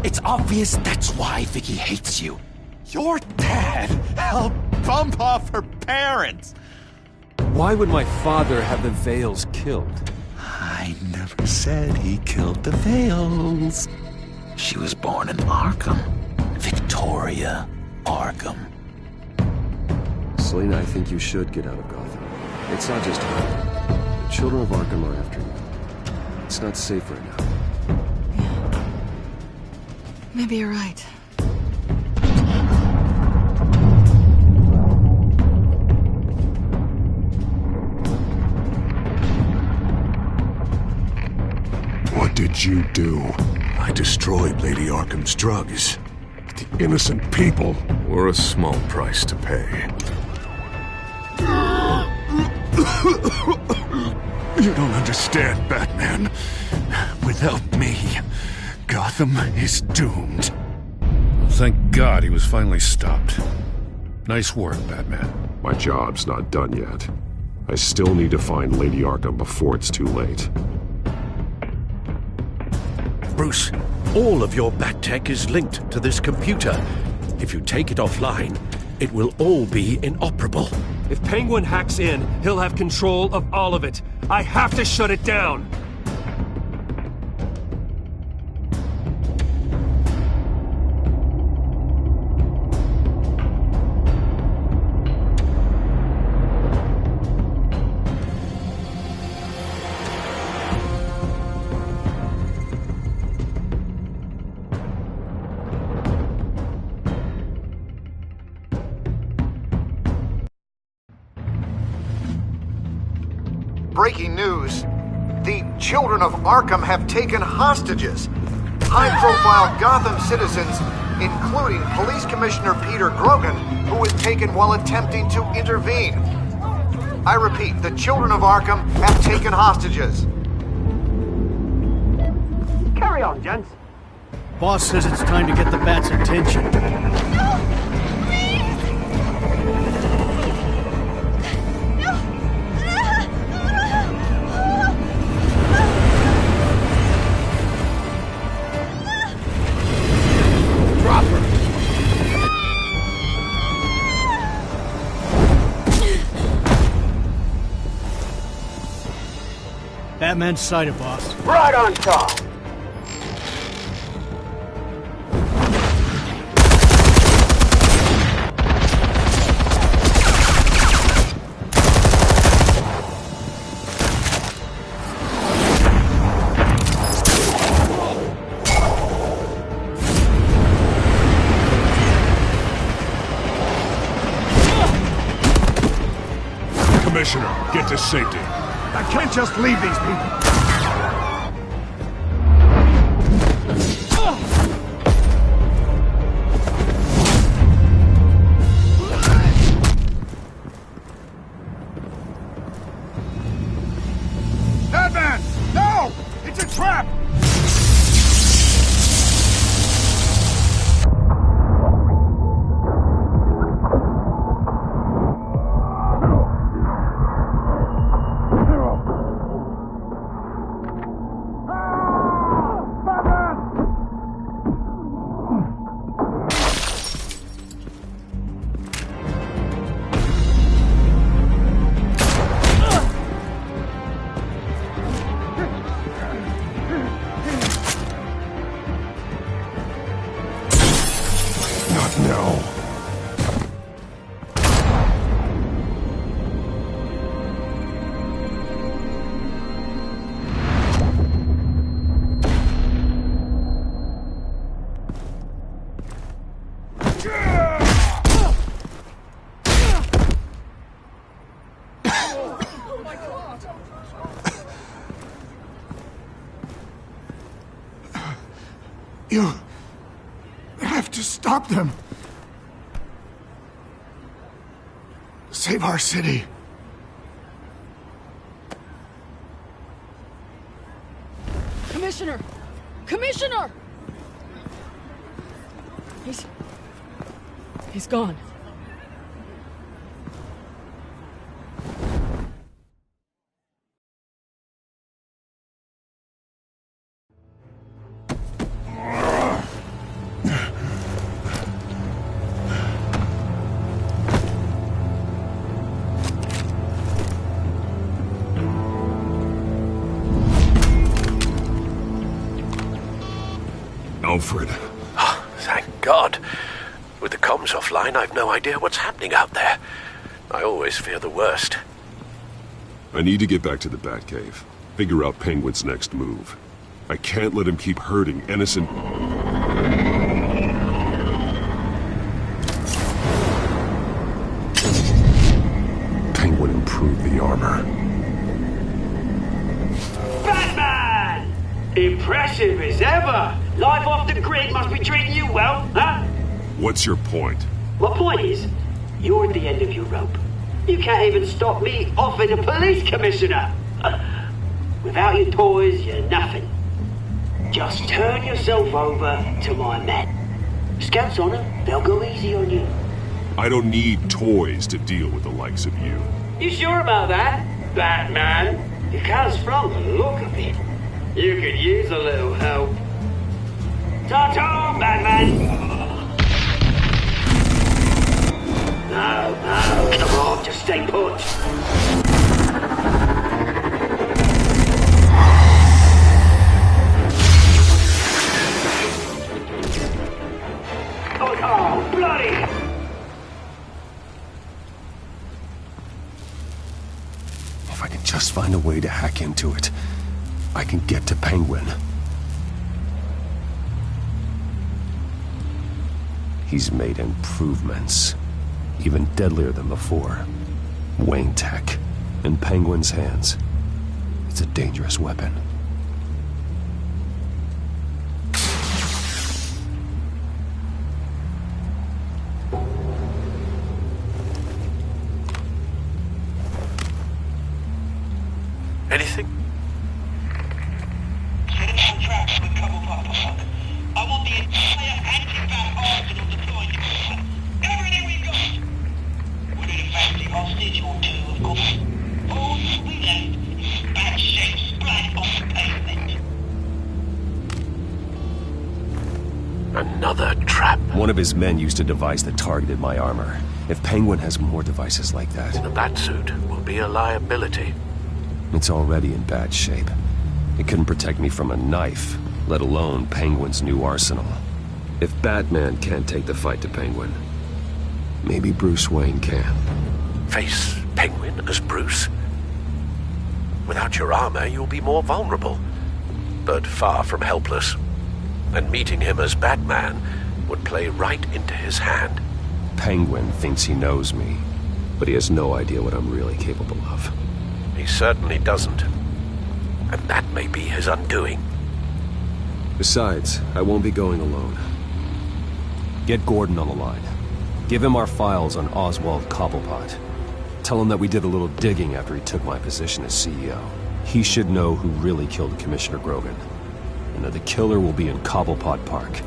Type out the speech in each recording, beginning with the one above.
It's obvious that's why Vicky hates you. Your dad helped bump off her parents! Why would my father have the Vales killed? I never said he killed the Vales. She was born in Arkham. Victoria Arkham. Selina, I think you should get out of Gotham. It's not just her. The children of Arkham are after you. It's not safe right now. Yeah. Maybe you're right. What did you do? I destroyed Lady Arkham's drugs. The innocent people were a small price to pay. You don't understand, Batman. Without me, Gotham is doomed. Thank God he was finally stopped. Nice work, Batman. My job's not done yet. I still need to find Lady Arkham before it's too late. Bruce, all of your bat tech is linked to this computer. If you take it offline, it will all be inoperable. If Penguin hacks in, he'll have control of all of it. I have to shut it down! Breaking news. The children of Arkham have taken hostages. High-profile Gotham citizens, including Police Commissioner Peter Grogan, who was taken while attempting to intervene. I repeat, the children of Arkham have taken hostages. Carry on, gents. Boss says it's time to get the Bat's attention. Batman's sighted, boss. Right on top! Commissioner, get to safety. I can't just leave these people. Batman! No! It's a trap! No. You have to stop them. Save our city. Commissioner! Commissioner! He's gone. Alfred. Oh, thank God. With the comms offline, I've no idea what's happening out there. I always fear the worst. I need to get back to the Batcave. Figure out Penguin's next move. I can't let him keep hurting innocent... Penguin improved the armor. Batman! Impressive as ever! Life off the grid must be treating you well, huh? What's your point? My point is, you're at the end of your rope. You can't even stop me offing a police commissioner. Without your toys, you're nothing. Just turn yourself over to my men. Scouts on them, they'll go easy on you. I don't need toys to deal with the likes of you. You sure about that, Batman? Because from the look of it, you could use a little help. Ta-ta, Batman! No, come on, just stay put. Oh, bloody! If I can just find a way to hack into it, I can get to Penguin. He's made improvements, even deadlier than before. Wayne Tech, in Penguin's hands. It's a dangerous weapon. Anything? Citizen tracks with Cobblepot. I want the entire anti-bat arsenal deployed. Everything we've got. We're in a family hostage or two, of course. All we left is bad shape splat on the pavement. Another trap. One of his men used a device that targeted my armor. If Penguin has more devices like that... The Batsuit will be a liability. It's already in bad shape. It couldn't protect me from a knife, let alone Penguin's new arsenal. If Batman can't take the fight to Penguin, maybe Bruce Wayne can. Face Penguin as Bruce? Without your armor, you'll be more vulnerable, but far from helpless. And meeting him as Batman would play right into his hand. Penguin thinks he knows me, but he has no idea what I'm really capable of. He certainly doesn't. And that may be his undoing. Besides, I won't be going alone. Get Gordon on the line. Give him our files on Oswald Cobblepot. Tell him that we did a little digging after he took my position as CEO. He should know who really killed Commissioner Grogan, and that the killer will be in Cobblepot Park.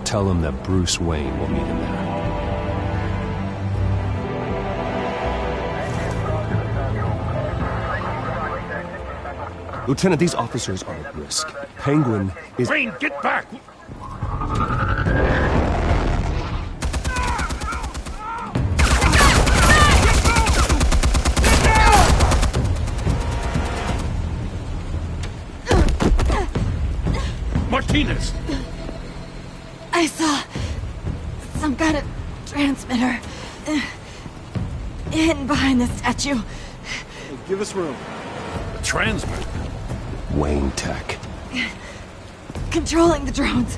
Tell him that Bruce Wayne will meet him there. Lieutenant, these officers are at risk. Penguin is... Wayne, get back! Martinez! I saw some kind of transmitter hidden behind the statue. Hey, give us room. The transmitter? Wayne Tech. Controlling the drones.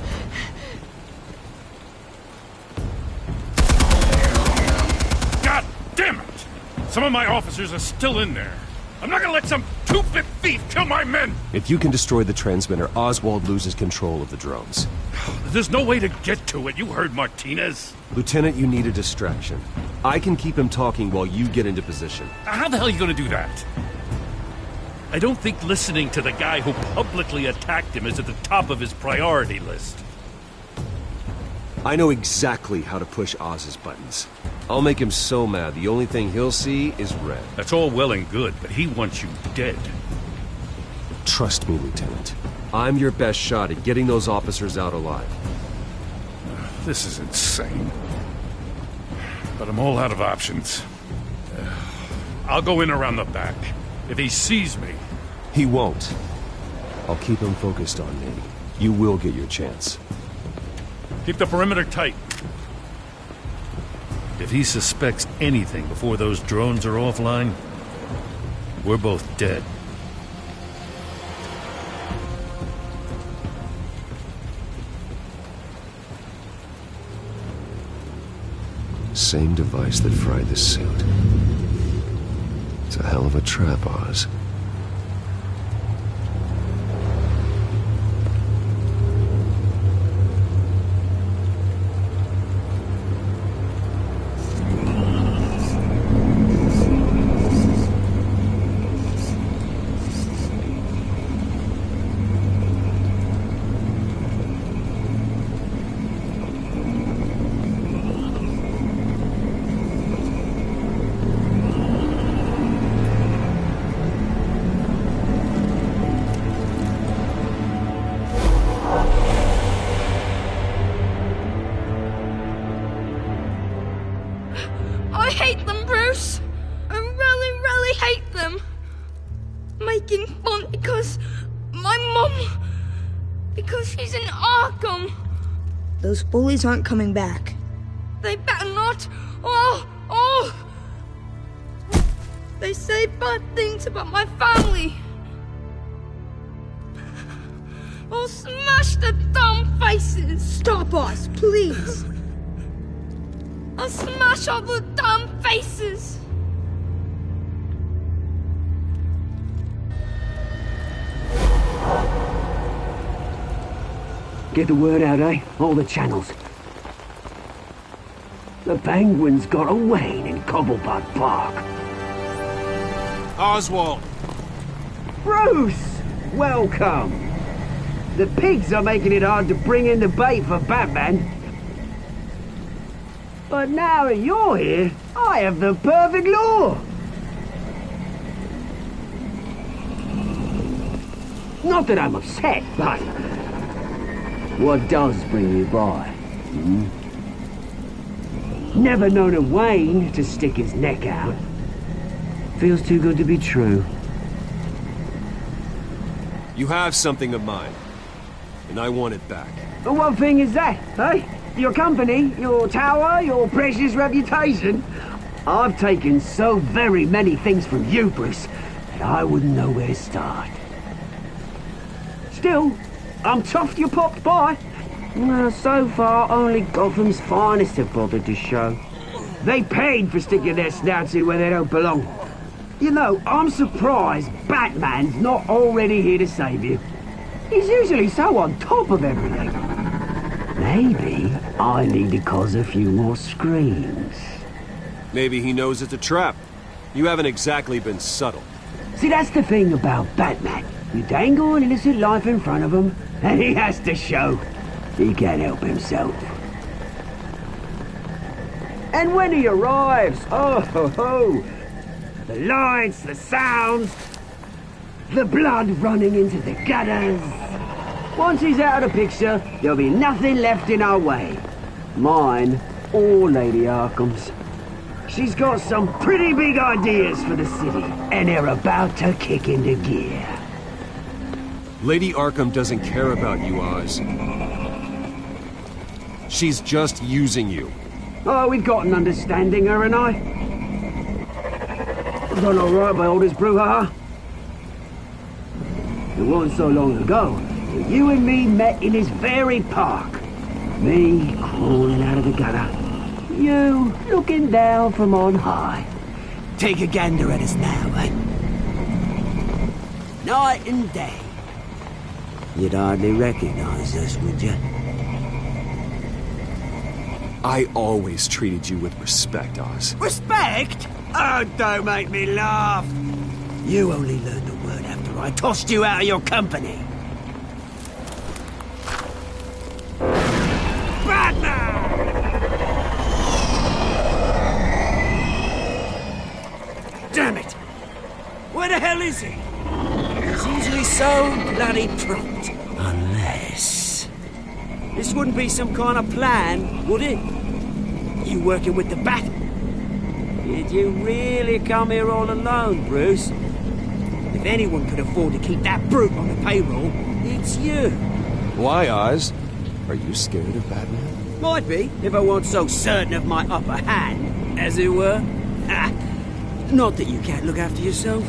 God damn it! Some of my officers are still in there. I'm not gonna let some two-bit thief kill my men! If you can destroy the transmitter, Oswald loses control of the drones. There's no way to get to it. You heard Martinez. Lieutenant, you need a distraction. I can keep him talking while you get into position. How the hell are you gonna do that? I don't think listening to the guy who publicly attacked him is at the top of his priority list. I know exactly how to push Oz's buttons. I'll make him so mad, the only thing he'll see is red. That's all well and good, but he wants you dead. Trust me, Lieutenant. I'm your best shot at getting those officers out alive. This is insane. But I'm all out of options. I'll go in around the back. If he sees me... He won't. I'll keep him focused on me. You will get your chance. Keep the perimeter tight. If he suspects anything before those drones are offline, we're both dead. Same device that fried the suit. It's a hell of a trap, Oz. I hate them, Bruce. I really, really hate them. Making fun because my mum... because she's in Arkham. Those bullies aren't coming back. They better not. They say bad things about my family. I'll smash the dumb faces. Stop us, please. I'll smash all the damn faces! Get the word out, eh? All the channels. The Penguin's got a Wayne in Cobblepot Park. Oswald! Bruce! Welcome! The pigs are making it hard to bring in the bait for Batman. But now that you're here, I have the perfect lure! Not that I'm upset, but... what does bring you by? Never known a Wayne to stick his neck out. Feels too good to be true. You have something of mine, and I want it back. But what thing is that, eh? Your company, your tower, your precious reputation? I've taken so very many things from you, Bruce, that I wouldn't know where to start. Still, I'm chuffed you popped by. Well, so far, only Gotham's finest have bothered to show. They paid for sticking their snouts in where they don't belong. You know, I'm surprised Batman's not already here to save you. He's usually so on top of everything. Maybe I need to cause a few more screams. Maybe he knows it's a trap. You haven't exactly been subtle. See, that's the thing about Batman. You dangle an innocent life in front of him, and he has to show he can't help himself. And when he arrives, oh ho ho! The lights, the sounds, the blood running into the gutters. Once he's out of the picture, there'll be nothing left in our way. Mine or Lady Arkham's. She's got some pretty big ideas for the city, and they're about to kick into gear. Lady Arkham doesn't care about you, Oz. She's just using you. Oh, we've got an understanding, her and I. We've done all right by all this brouhaha. It wasn't so long ago that you and me met in this very park. Me crawling out of the gutter. You looking down from on high. Take a gander at us now, eh? Night and day. You'd hardly recognize us, would you? I always treated you with respect, Oz. Respect? Oh, don't make me laugh. You only learned the word after I tossed you out of your company. Batman! Damn it! Where the hell is he? He's usually so bloody prompt. Unless... this wouldn't be some kind of plan, would it? You working with the Bat? Did you really come here all alone, Bruce? If anyone could afford to keep that brute on the payroll, it's you. Why, Oz? Are you scared of Batman? Might be, if I weren't so certain of my upper hand, as it were. Not that you can't look after yourself.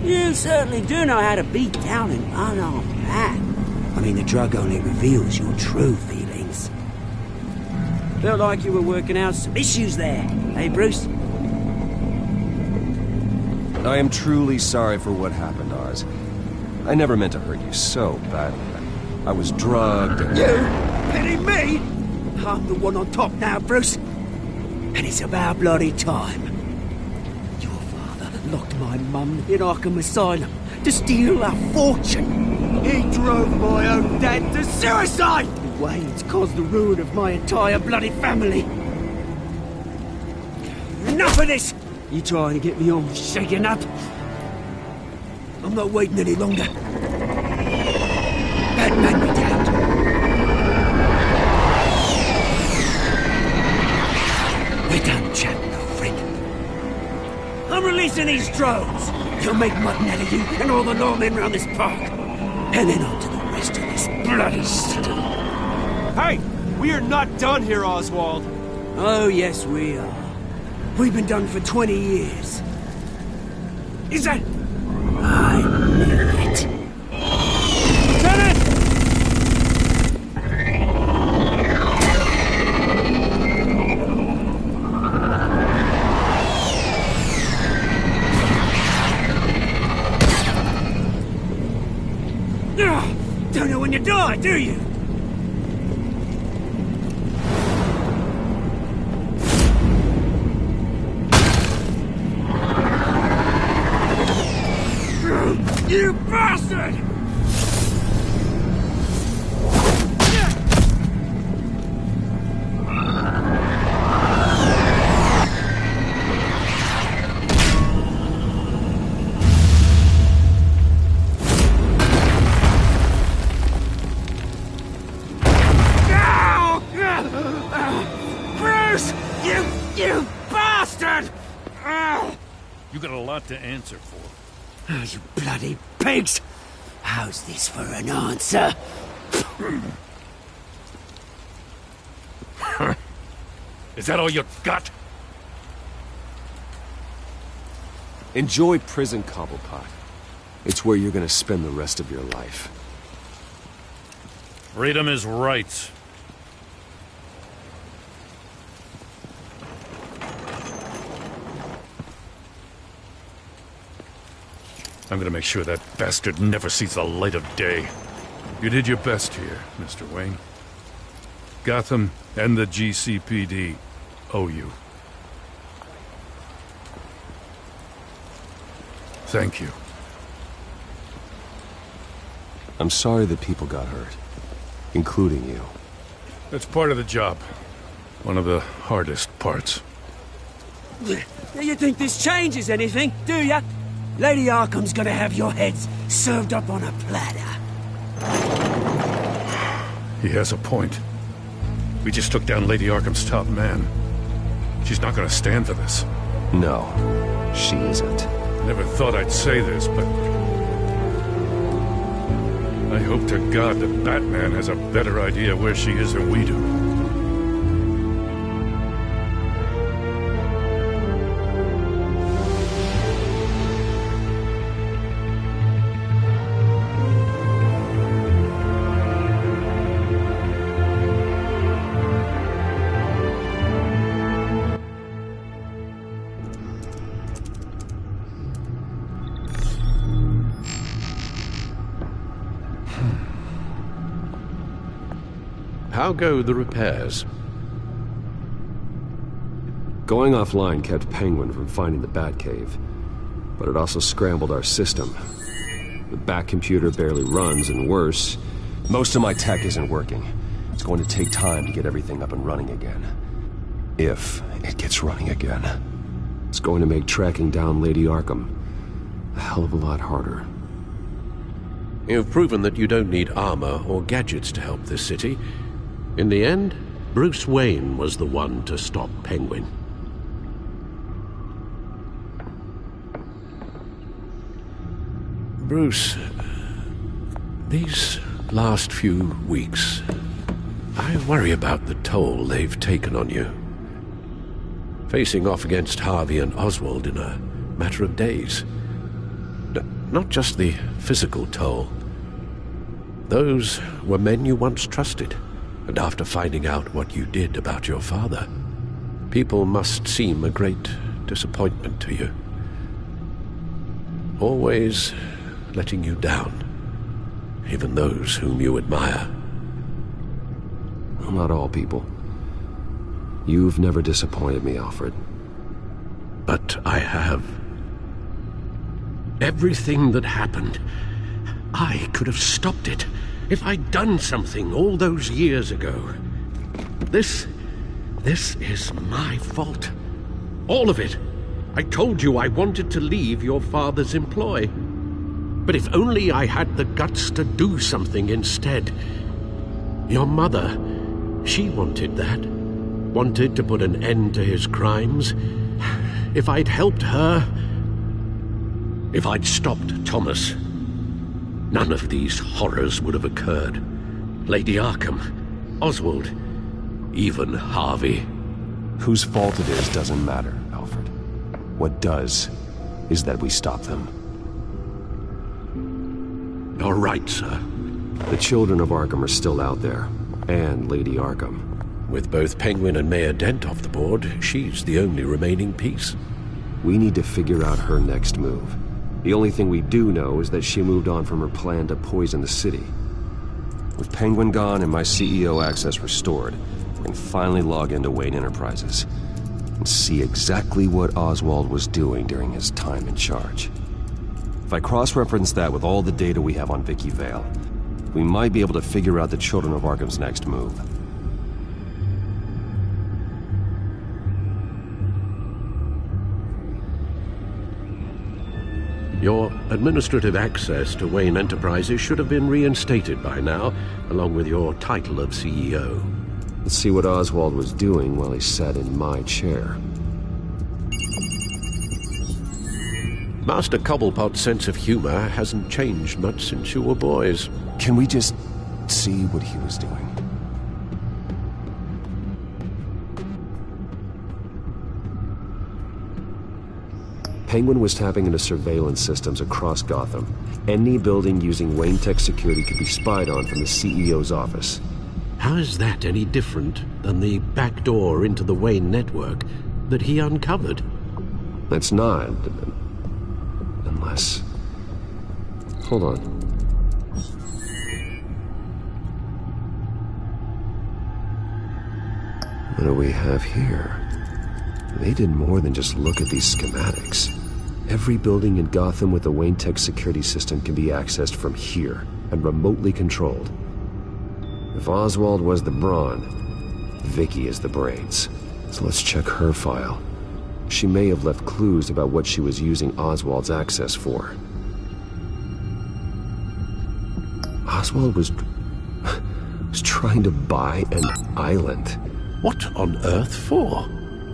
You certainly do know how to beat down an unarmed man. I mean, the drug only reveals your true feelings. Felt like you were working out some issues there, eh, Bruce? I am truly sorry for what happened, Oz. I never meant to hurt you so badly. I was drugged and... You? Pity me? I'm the one on top now, Bruce. And it's about bloody time. Your father locked my mum in Arkham Asylum to steal our fortune. He drove my own dad to suicide! Wayne's caused the ruin of my entire bloody family. Enough of this! You trying to get me all shaken up? I'm not waiting any longer. Batman be damned. We're done chatting, old friend. I'm releasing these drones. You'll make mutton out of you and all the lawmen around this park. And then on to the rest of this bloody city. Hey! We are not done here, Oswald. Oh, yes, we are. We've been done for 20 years. Is that... I knew it. Lieutenant! Don't know when you die, do you? You bastard! Bruce! You bastard! You got a lot to answer for. Oh, you bloody pigs! How's this for an answer? Is that all you got? Enjoy prison, Cobblepot. It's where you're gonna spend the rest of your life. Freedom is rights. I'm gonna make sure that bastard never sees the light of day. You did your best here, Mr. Wayne. Gotham and the GCPD owe you. Thank you. I'm sorry that people got hurt, including you. That's part of the job. One of the hardest parts. You think this changes anything, do ya? Lady Arkham's gonna have your heads served up on a platter. He has a point. We just took down Lady Arkham's top man. She's not gonna stand for this. No, she isn't. Never thought I'd say this, but... I hope to God that Batman has a better idea where she is than we do. How go the repairs? Going offline kept Penguin from finding the Batcave, but it also scrambled our system. The Bat computer barely runs, and worse, most of my tech isn't working. It's going to take time to get everything up and running again. If it gets running again. It's going to make tracking down Lady Arkham a hell of a lot harder. You've proven that you don't need armor or gadgets to help this city. In the end, Bruce Wayne was the one to stop Penguin. Bruce, these last few weeks, I worry about the toll they've taken on you. Facing off against Harvey and Oswald in a matter of days. Not just the physical toll. Those were men you once trusted, and after finding out what you did about your father, people must seem a great disappointment to you. Always letting you down, even those whom you admire. Well, not all people. You've never disappointed me, Alfred. But I have. Everything that happened, I could have stopped it if I'd done something all those years ago. This is my fault. All of it. I told you I wanted to leave your father's employ. But if only I had the guts to do something instead. Your mother, she wanted that. Wanted to put an end to his crimes. If I'd helped her, if I'd stopped Thomas, none of these horrors would have occurred. Lady Arkham, Oswald, even Harvey. Whose fault it is doesn't matter, Alfred. What does is that we stop them. You're right, sir. The children of Arkham are still out there, and Lady Arkham. With both Penguin and Mayor Dent off the board, she's the only remaining piece. We need to figure out her next move. The only thing we do know is that she moved on from her plan to poison the city. With Penguin gone and my CEO access restored, we can finally log into Wayne Enterprises and see exactly what Oswald was doing during his time in charge. If I cross-reference that with all the data we have on Vicky Vale, we might be able to figure out the Children of Arkham's next move. Your administrative access to Wayne Enterprises should have been reinstated by now, along with your title of CEO. Let's see what Oswald was doing while he sat in my chair. Master Cobblepot's sense of humor hasn't changed much since you were boys. Can we just see what he was doing? Penguin was tapping into surveillance systems across Gotham. Any building using Wayne Tech security could be spied on from the CEO's office. How is that any different than the back door into the Wayne network that he uncovered? That's not. Unless... Hold on. What do we have here? They did more than just look at these schematics. Every building in Gotham with the Wayne Tech security system can be accessed from here and remotely controlled. If Oswald was the brawn, Vicky is the brains. So let's check her file. She may have left clues about what she was using Oswald's access for. Oswald was trying to buy an island. What on earth for?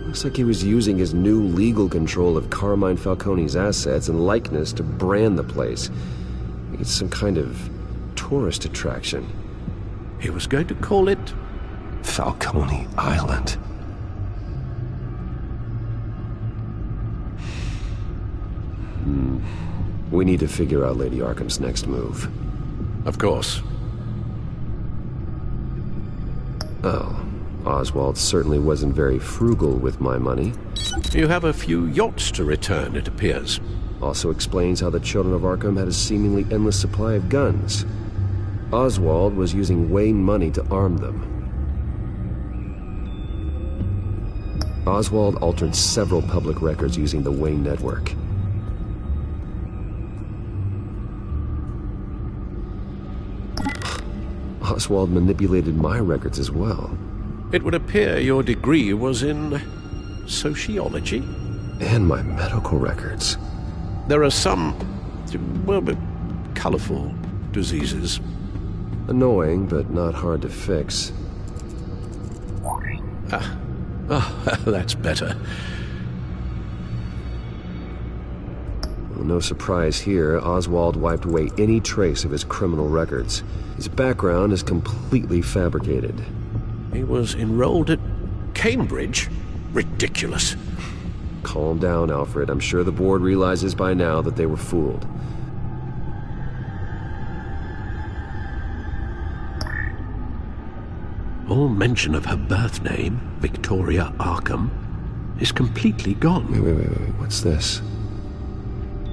Looks like he was using his new legal control of Carmine Falcone's assets and likeness to brand the place. It's some kind of tourist attraction. He was going to call it... Falcone Island. We need to figure out Lady Arkham's next move. Of course. Oh. Oswald certainly wasn't very frugal with my money. You have a few yachts to return, it appears. Also explains how the Children of Arkham had a seemingly endless supply of guns. Oswald was using Wayne money to arm them. Oswald altered several public records using the Wayne network. Oswald manipulated my records as well. It would appear your degree was in sociology? And my medical records. There are some, well, colorful diseases. Annoying, but not hard to fix. Oh, that's better. Well, no surprise here, Oswald wiped away any trace of his criminal records. His background is completely fabricated. He was enrolled at Cambridge? Ridiculous. Calm down, Alfred. I'm sure the board realizes by now that they were fooled. All mention of her birth name, Victoria Arkham, is completely gone. Wait. What's this?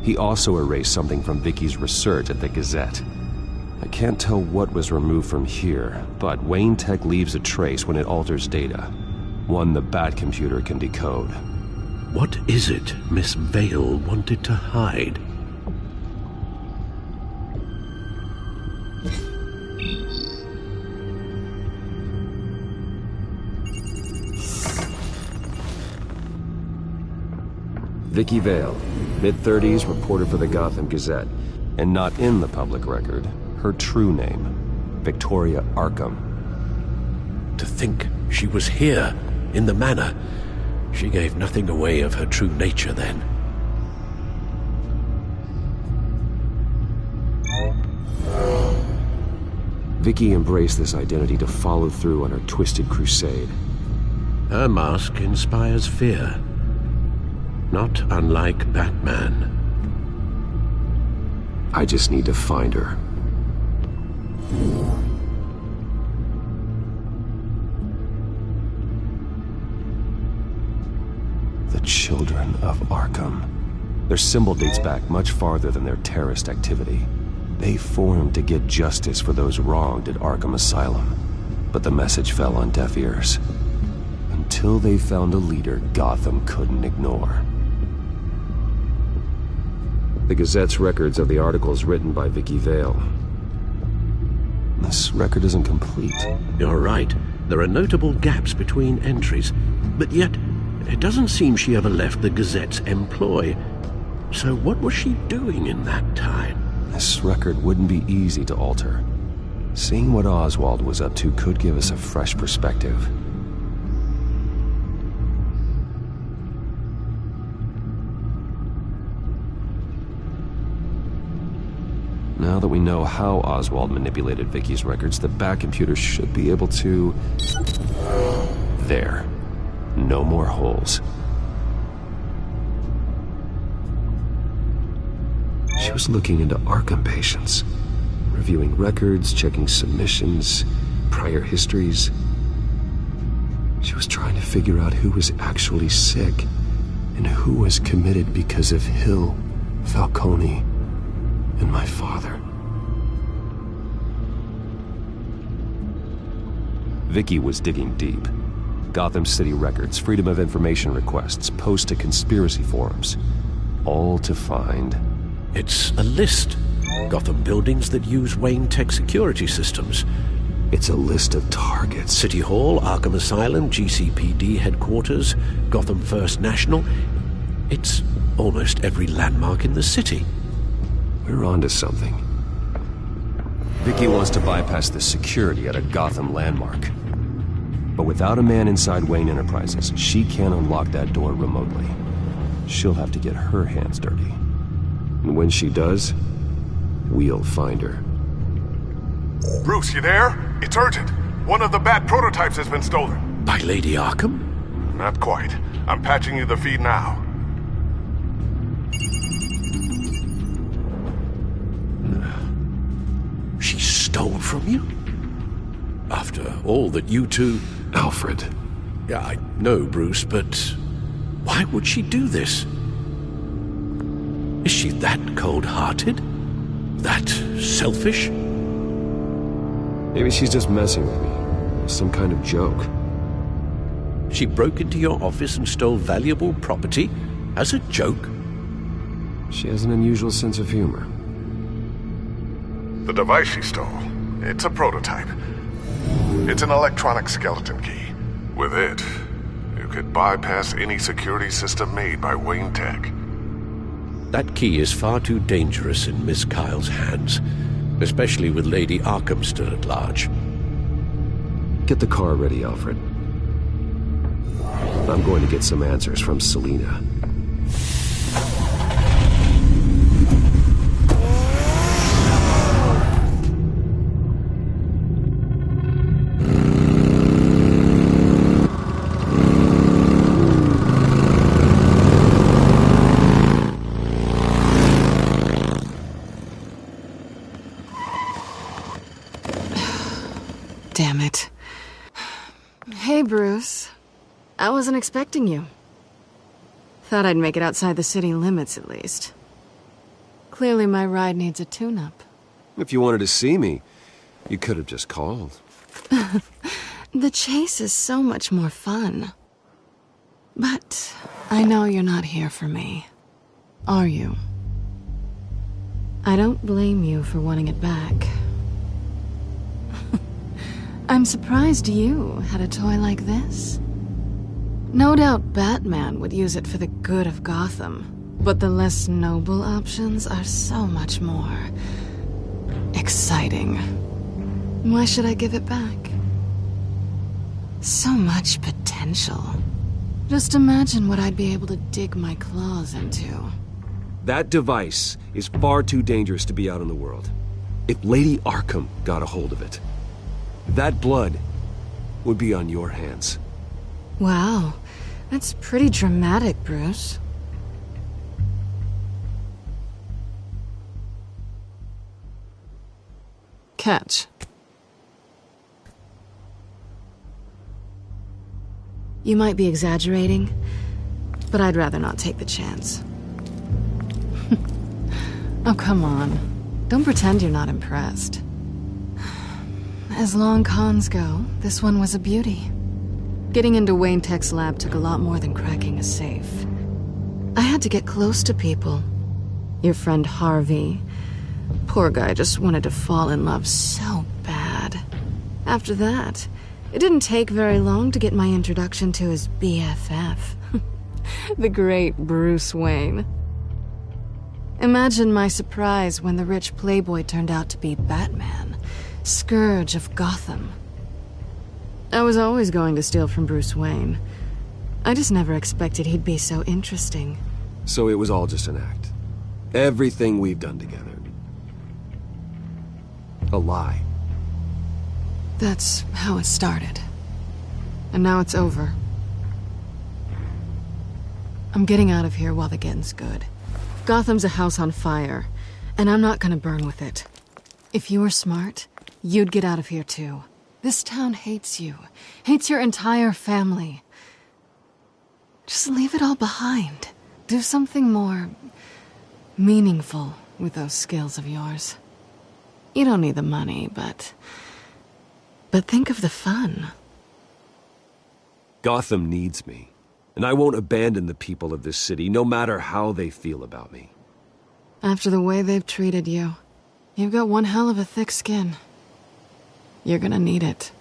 He also erased something from Vicky's research at the Gazette. I can't tell what was removed from here, but Wayne Tech leaves a trace when it alters data. One the Bat computer can decode. What is it Miss Vale wanted to hide? Vicky Vale, mid-30s, reporter for the Gotham Gazette. And not in the public record, her true name, Victoria Arkham. To think she was here, in the manor. She gave nothing away of her true nature then. Vicky embraced this identity to follow through on her twisted crusade. Her mask inspires fear. Not unlike Batman. I just need to find her. The Children of Arkham. Their symbol dates back much farther than their terrorist activity. They formed to get justice for those wronged at Arkham Asylum. But the message fell on deaf ears. Until they found a leader Gotham couldn't ignore. The Gazette's records of the articles written by Vicky Vale. This record isn't complete. You're right. There are notable gaps between entries. But yet, it doesn't seem she ever left the Gazette's employ. So what was she doing in that time? This record wouldn't be easy to alter. Seeing what Oswald was up to could give us a fresh perspective. Now that we know how Oswald manipulated Vicky's records, the Bat computer should be able to... There. No more holes. She was looking into Arkham patients, reviewing records, checking submissions, prior histories. She was trying to figure out who was actually sick and who was committed because of Hill, Falcone, and my father. Vicky was digging deep. Gotham City records, Freedom of Information requests, posts to conspiracy forums. All to find... It's a list. Gotham buildings that use Wayne Tech security systems. It's a list of targets. City Hall, Arkham Asylum, GCPD headquarters, Gotham First National. It's almost every landmark in the city. We're onto something. Vicky wants to bypass the security at a Gotham landmark. But without a man inside Wayne Enterprises, she can't unlock that door remotely. She'll have to get her hands dirty. And when she does, we'll find her. Bruce, you there? It's urgent. One of the Bat prototypes has been stolen. By Lady Arkham? Not quite. I'm patching you the feed now. She stole from you? After all that you two... Alfred. Yeah, I know, Bruce, but why would she do this? Is she that cold-hearted? That selfish? Maybe she's just messing with me. Some kind of joke. She broke into your office and stole valuable property as a joke? She has an unusual sense of humor. The device she stole, it's a prototype. It's an electronic skeleton key. With it, you could bypass any security system made by Wayne Tech. That key is far too dangerous in Miss Kyle's hands, especially with Lady Arkham still at large. Get the car ready, Alfred. I'm going to get some answers from Selina. Damn it. Hey, Bruce. I wasn't expecting you. Thought I'd make it outside the city limits, at least. Clearly my ride needs a tune-up. If you wanted to see me, you could have just called. The chase is so much more fun. But I know you're not here for me. Are you? I don't blame you for wanting it back. I'm surprised you had a toy like this. No doubt Batman would use it for the good of Gotham, but the less noble options are so much more exciting. Why should I give it back? So much potential. Just imagine what I'd be able to dig my claws into. That device is far too dangerous to be out in the world. If Lady Arkham got a hold of it, that blood would be on your hands. Wow, that's pretty dramatic, Bruce. Catch. You might be exaggerating, but I'd rather not take the chance. Oh, come on. Don't pretend you're not impressed. As long cons go, this one was a beauty. Getting into Wayne Tech's lab took a lot more than cracking a safe. I had to get close to people. Your friend Harvey. Poor guy just wanted to fall in love so bad. After that, it didn't take very long to get my introduction to his BFF. The great Bruce Wayne. Imagine my surprise when the rich playboy turned out to be Batman, Scourge of Gotham. I was always going to steal from Bruce Wayne. I just never expected he'd be so interesting. So it was all just an act. Everything we've done together. A lie. That's how it started. And now it's over. I'm getting out of here while the getting's good. Gotham's a house on fire, and I'm not gonna burn with it. If you were smart, you'd get out of here too. This town hates you. Hates your entire family. Just leave it all behind. Do something more meaningful with those skills of yours. You don't need the money, but think of the fun. Gotham needs me, and I won't abandon the people of this city, no matter how they feel about me. After the way they've treated you, you've got one hell of a thick skin. You're gonna need it.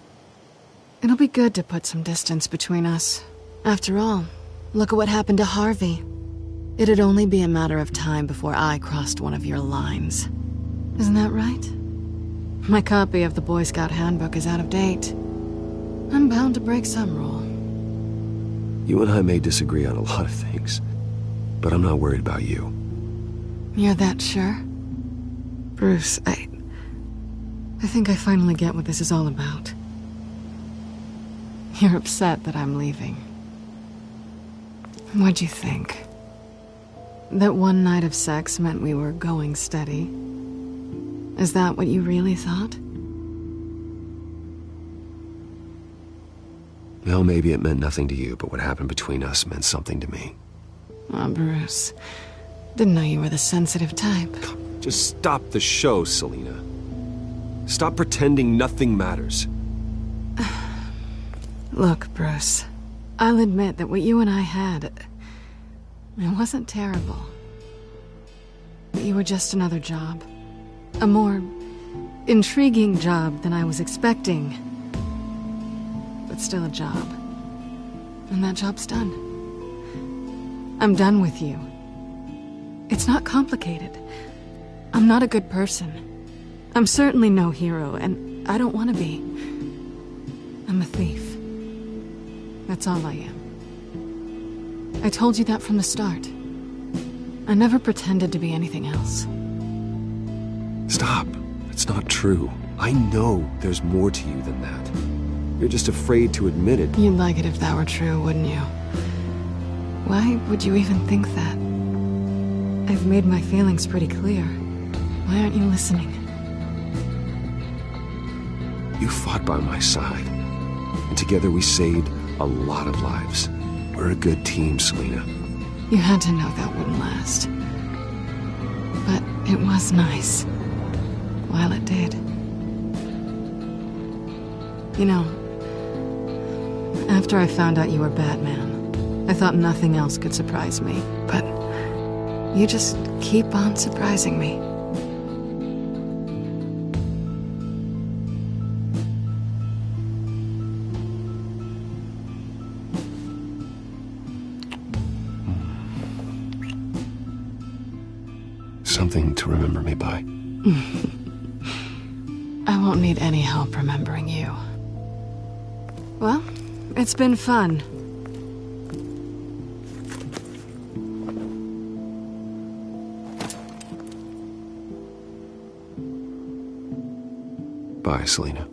It'll be good to put some distance between us. After all, look at what happened to Harvey. It'd only be a matter of time before I crossed one of your lines. Isn't that right? My copy of the Boy Scout Handbook is out of date. I'm bound to break some rule. You and I may disagree on a lot of things, but I'm not worried about you. You're that sure? Bruce, I think I finally get what this is all about. You're upset that I'm leaving. What'd you think? That one night of sex meant we were going steady? Is that what you really thought? Well, maybe it meant nothing to you, but what happened between us meant something to me. Oh, Bruce. Didn't know you were the sensitive type. Just stop the show, Selina. Stop pretending nothing matters. Look, Bruce. I'll admit that what you and I had, it wasn't terrible. You were just another job. A more intriguing job than I was expecting. But still a job. And that job's done. I'm done with you. It's not complicated. I'm not a good person. I'm certainly no hero, and I don't want to be. I'm a thief. That's all I am. I told you that from the start. I never pretended to be anything else. Stop. It's not true. I know there's more to you than that. You're just afraid to admit it. You'd like it if that were true, wouldn't you? Why would you even think that? I've made my feelings pretty clear. Why aren't you listening? You fought by my side. And together we saved a lot of lives. We're a good team, Selina. You had to know that wouldn't last. But it was nice. While it did. You know, after I found out you were Batman, I thought nothing else could surprise me. But you just keep on surprising me. Something to remember me by. I won't need any help remembering you. Well, it's been fun. Bye, Selina.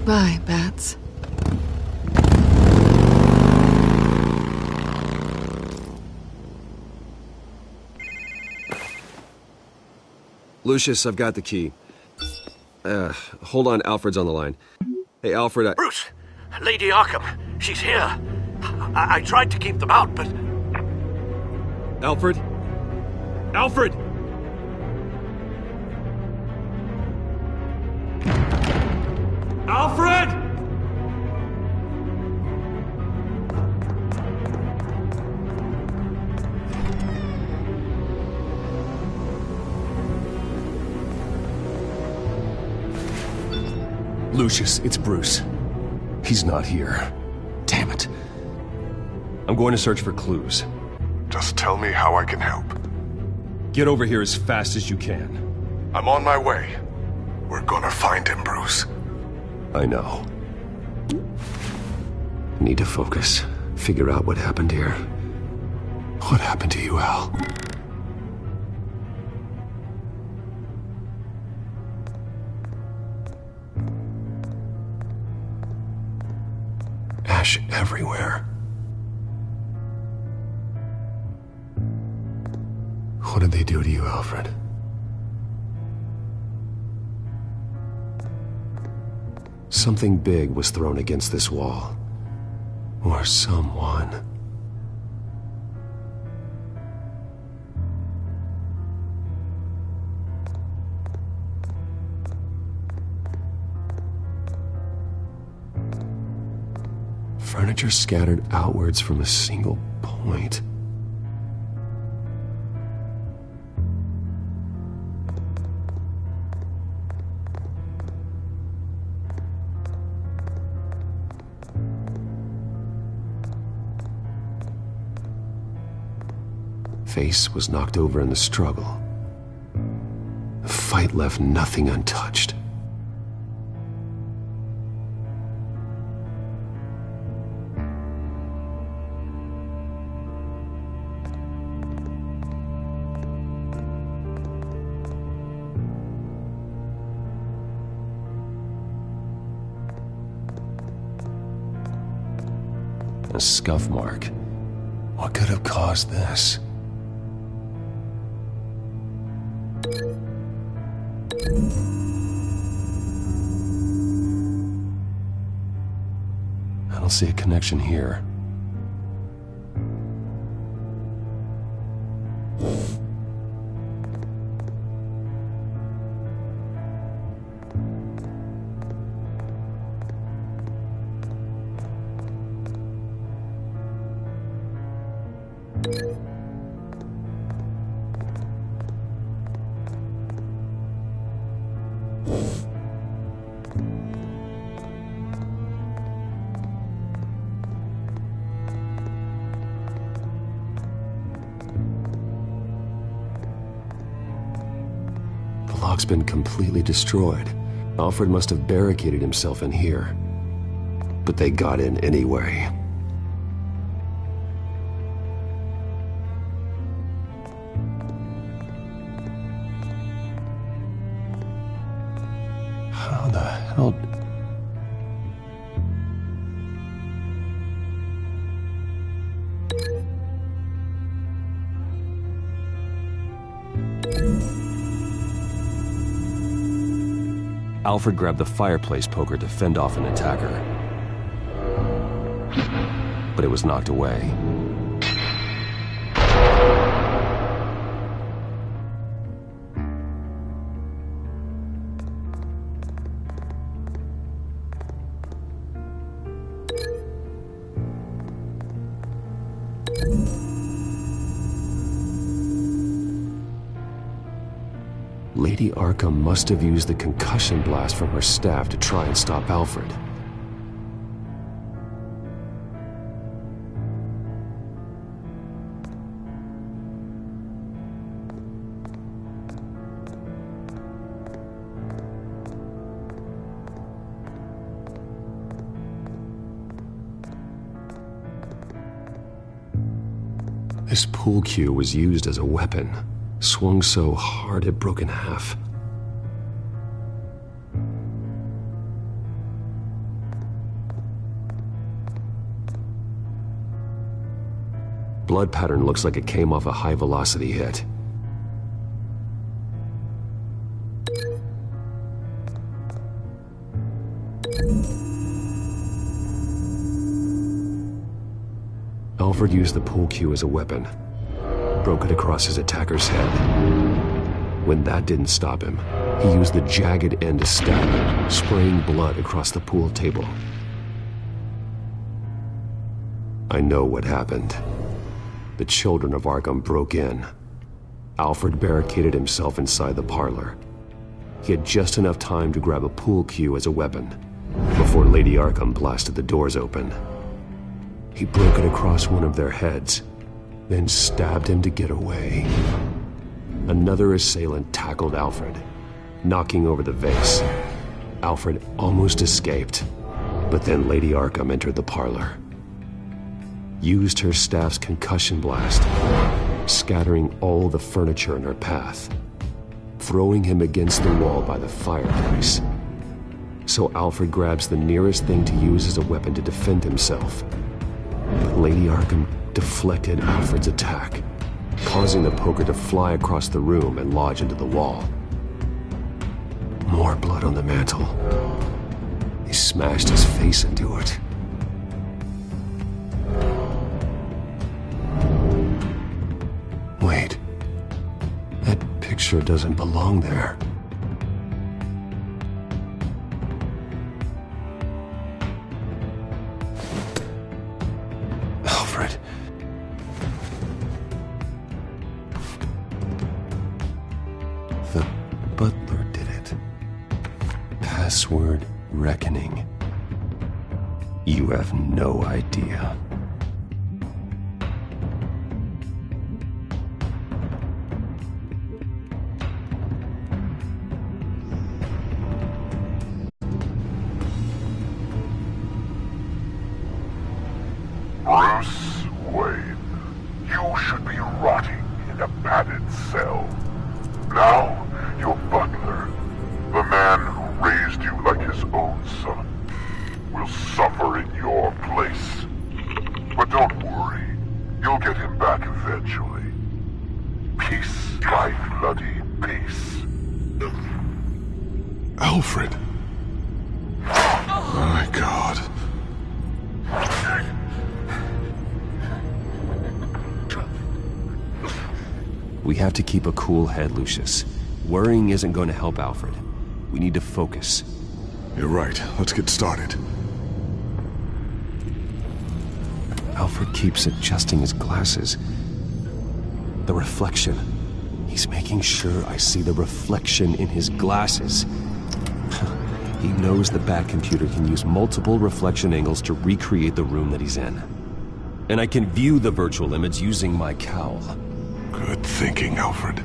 Bye, Bats. Lucius, I've got the key. Hold on, Alfred's on the line. Hey, Alfred, Bruce! Lady Arkham, she's here. I tried to keep them out, but... Alfred? Alfred! Alfred! Lucius, it's Bruce. He's not here. Damn it. I'm going to search for clues. Just tell me how I can help. Get over here as fast as you can. I'm on my way. We're gonna find him, Bruce. I know. Need to focus. Figure out what happened here. What happened to you, Al? Ash everywhere. What did they do to you, Alfred? Something big was thrown against this wall. Or someone. Furniture scattered outwards from a single point. Face was knocked over in the struggle. The fight left nothing untouched. A scuff mark. What could have caused this? I don't see a connection here. The lock's been completely destroyed. Alfred must have barricaded himself in here. But they got in anyway. How the hell... Alfred grabbed the fireplace poker to fend off an attacker. But it was knocked away. Lady Arkham must have used the concussion blast from her staff to try and stop Alfred. This pool cue was used as a weapon. Swung so hard it broke in half. Blood pattern looks like it came off a high-velocity hit. Alfred used the pool cue as a weapon. Broke it across his attacker's head. When that didn't stop him, he used the jagged end to stab him, spraying blood across the pool table. I know what happened. The children of Arkham broke in. Alfred barricaded himself inside the parlor. He had just enough time to grab a pool cue as a weapon before Lady Arkham blasted the doors open. He broke it across one of their heads, then stabbed him to get away. Another assailant tackled Alfred, knocking over the vase. Alfred almost escaped, but then Lady Arkham entered the parlor. Used her staff's concussion blast, scattering all the furniture in her path, throwing him against the wall by the fireplace. So Alfred grabs the nearest thing to use as a weapon to defend himself. But Lady Arkham deflected Alfred's attack, causing the poker to fly across the room and lodge into the wall. More blood on the mantel. He smashed his face into it. Wait. That picture doesn't belong there. Alfred. The butler did it. Password reckoning. You have no idea. Bruce Wayne, you should be rotting in a padded cell. Now, your butler, the man who raised you like his own son, will suffer in your place. But don't worry, you'll get him back eventually. Piece by bloody piece. Alfred. My God. We have to keep a cool head, Lucius. Worrying isn't going to help Alfred. We need to focus. You're right. Let's get started. Alfred keeps adjusting his glasses. The reflection. He's making sure I see the reflection in his glasses. He knows the Bat-computer can use multiple reflection angles to recreate the room that he's in. And I can view the virtual image using my cowl. Good thinking, Alfred.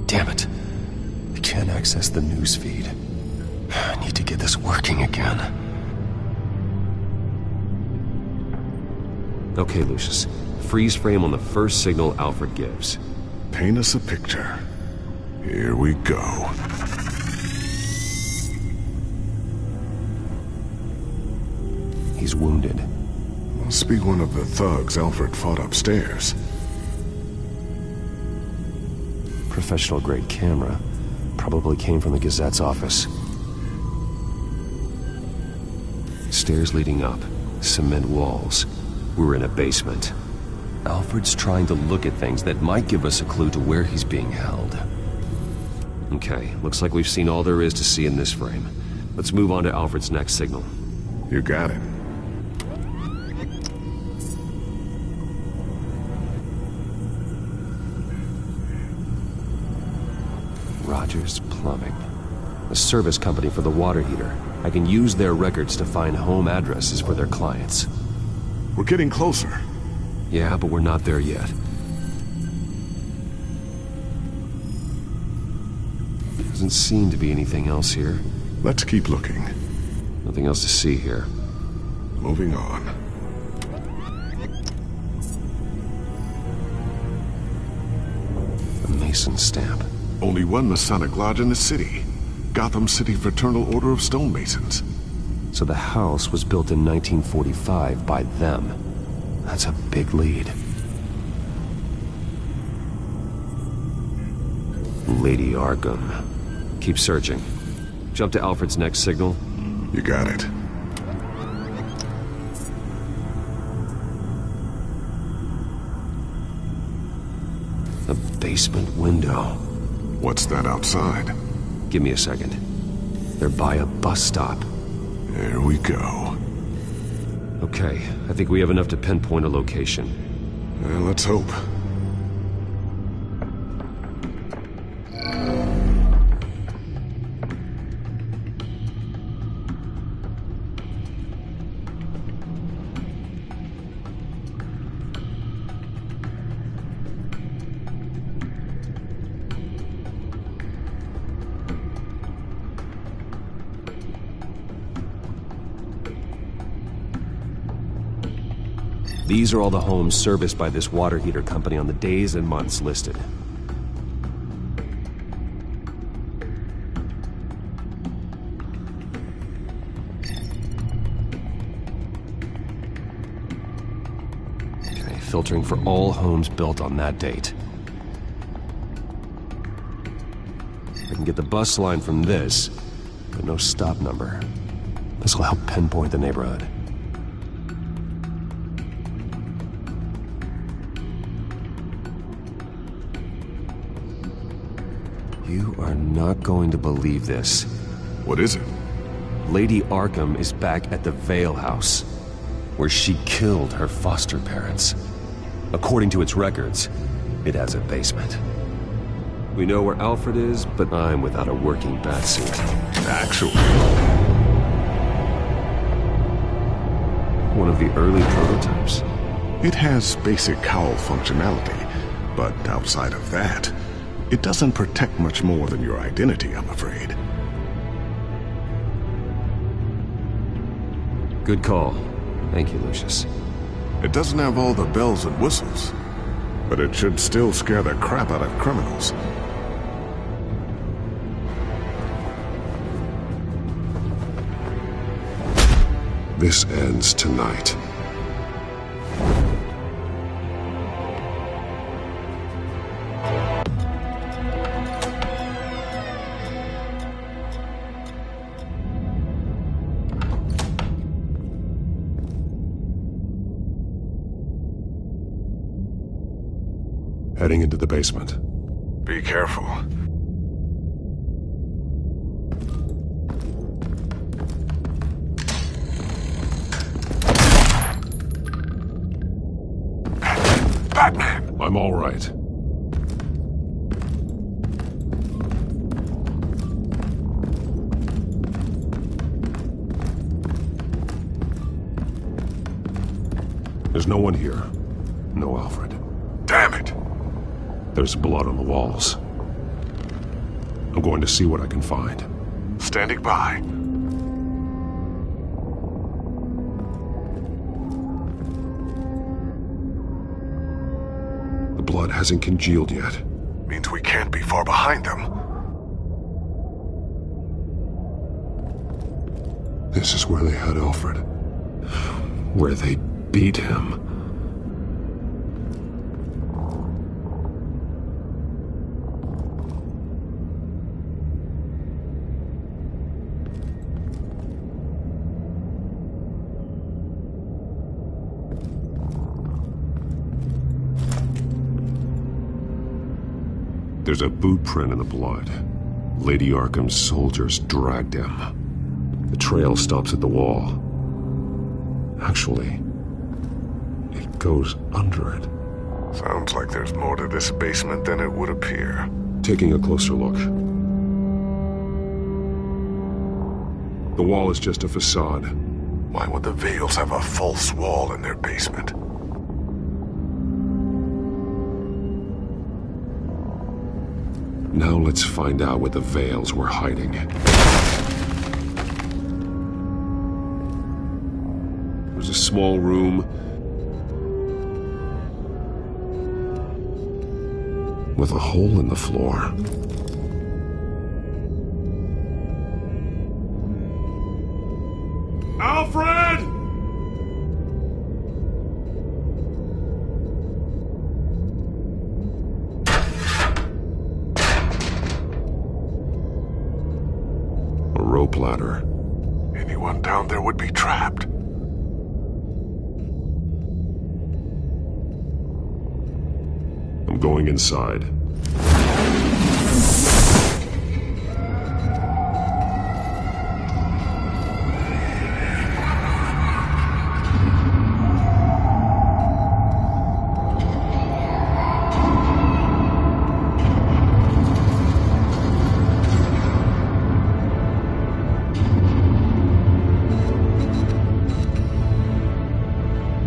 Damn it. I can't access the news feed. I need to get this working again. Okay, Lucius. Freeze frame on the first signal Alfred gives. Paint us a picture. Here we go. He's wounded. Must be one of the thugs Alfred fought upstairs. Professional-grade camera. Probably came from the Gazette's office. Stairs leading up, cement walls. We're in a basement. Alfred's trying to look at things that might give us a clue to where he's being held. Okay, looks like we've seen all there is to see in this frame. Let's move on to Alfred's next signal. You got it. Rogers Plumbing. A service company for the water heater. I can use their records to find home addresses for their clients. We're getting closer. Yeah, but we're not there yet. Doesn't seem to be anything else here. Let's keep looking. Nothing else to see here. Moving on. A Mason stamp. Only one Masonic lodge in the city. Gotham City Fraternal Order of Stonemasons. So the house was built in 1945 by them. That's a big lead. Lady Arkham. Keep searching. Jump to Alfred's next signal. You got it. A basement window. What's that outside? Give me a second. They're by a bus stop. There we go. Okay, I think we have enough to pinpoint a location. Well, let's hope. These are all the homes serviced by this water heater company on the days and months listed. Okay, filtering for all homes built on that date. I can get the bus line from this, but no stop number. This will help pinpoint the neighborhood. You are not going to believe this. What is it? Lady Arkham is back at the Vale House, where she killed her foster parents. According to its records, it has a basement. We know where Alfred is, but I'm without a working batsuit. Actually. One of the early prototypes. It has basic cowl functionality, but outside of that, it doesn't protect much more than your identity, I'm afraid. Good call. Thank you, Lucius. It doesn't have all the bells and whistles, but it should still scare the crap out of criminals. This ends tonight. Heading into the basement. Be careful. Batman! I'm all right. There's no one here. No Alfred. Damn it! There's blood on the walls. I'm going to see what I can find. Standing by. The blood hasn't congealed yet. Means we can't be far behind them. This is where they had Alfred. Where they beat him. There's a boot print in the blood. Lady Arkham's soldiers dragged him. The trail stops at the wall. Actually, it goes under it. Sounds like there's more to this basement than it would appear. Taking a closer look. The wall is just a facade. Why would the Vales have a false wall in their basement? Now let's find out what the Vales were hiding. There's a small room with a hole in the floor. Alfred! A rope ladder. Anyone down there would be trapped. I'm going inside.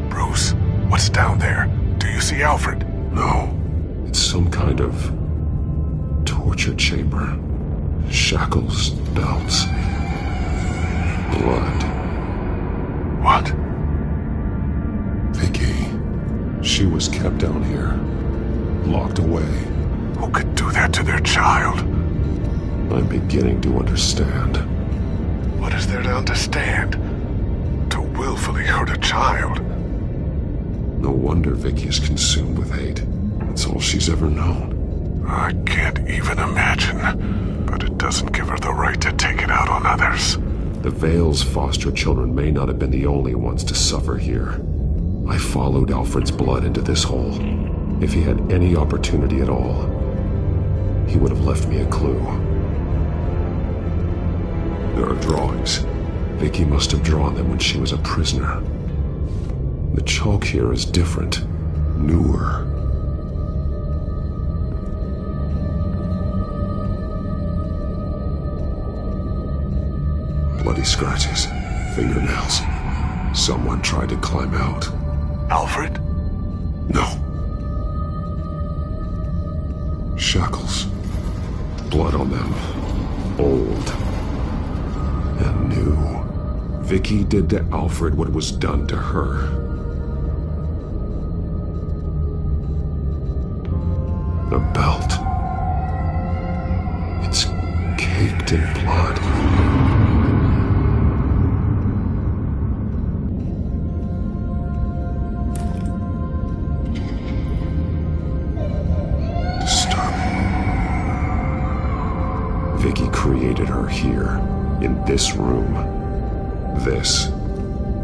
Bruce, what's down there? Do you see Alfred? No. It's some kind of torture chamber. Shackles, belts, blood. What? Vicky. She was kept down here, locked away. Who could do that to their child? I'm beginning to understand. What is there to understand? To willfully hurt a child? No wonder Vicky is consumed with hate. It's all she's ever known. I can't even imagine, but it doesn't give her the right to take it out on others. The Vale's foster children may not have been the only ones to suffer here. I followed Alfred's blood into this hole. If he had any opportunity at all, he would have left me a clue. There are drawings. Vicky must have drawn them when she was a prisoner. The chalk here is different, newer. Bloody scratches, fingernails. Someone tried to climb out. Alfred? No. Shackles. Blood on them. Old. And new. Vicky did to Alfred what was done to her. The belt. It's caked in blood. Vicky created her here, in this room. This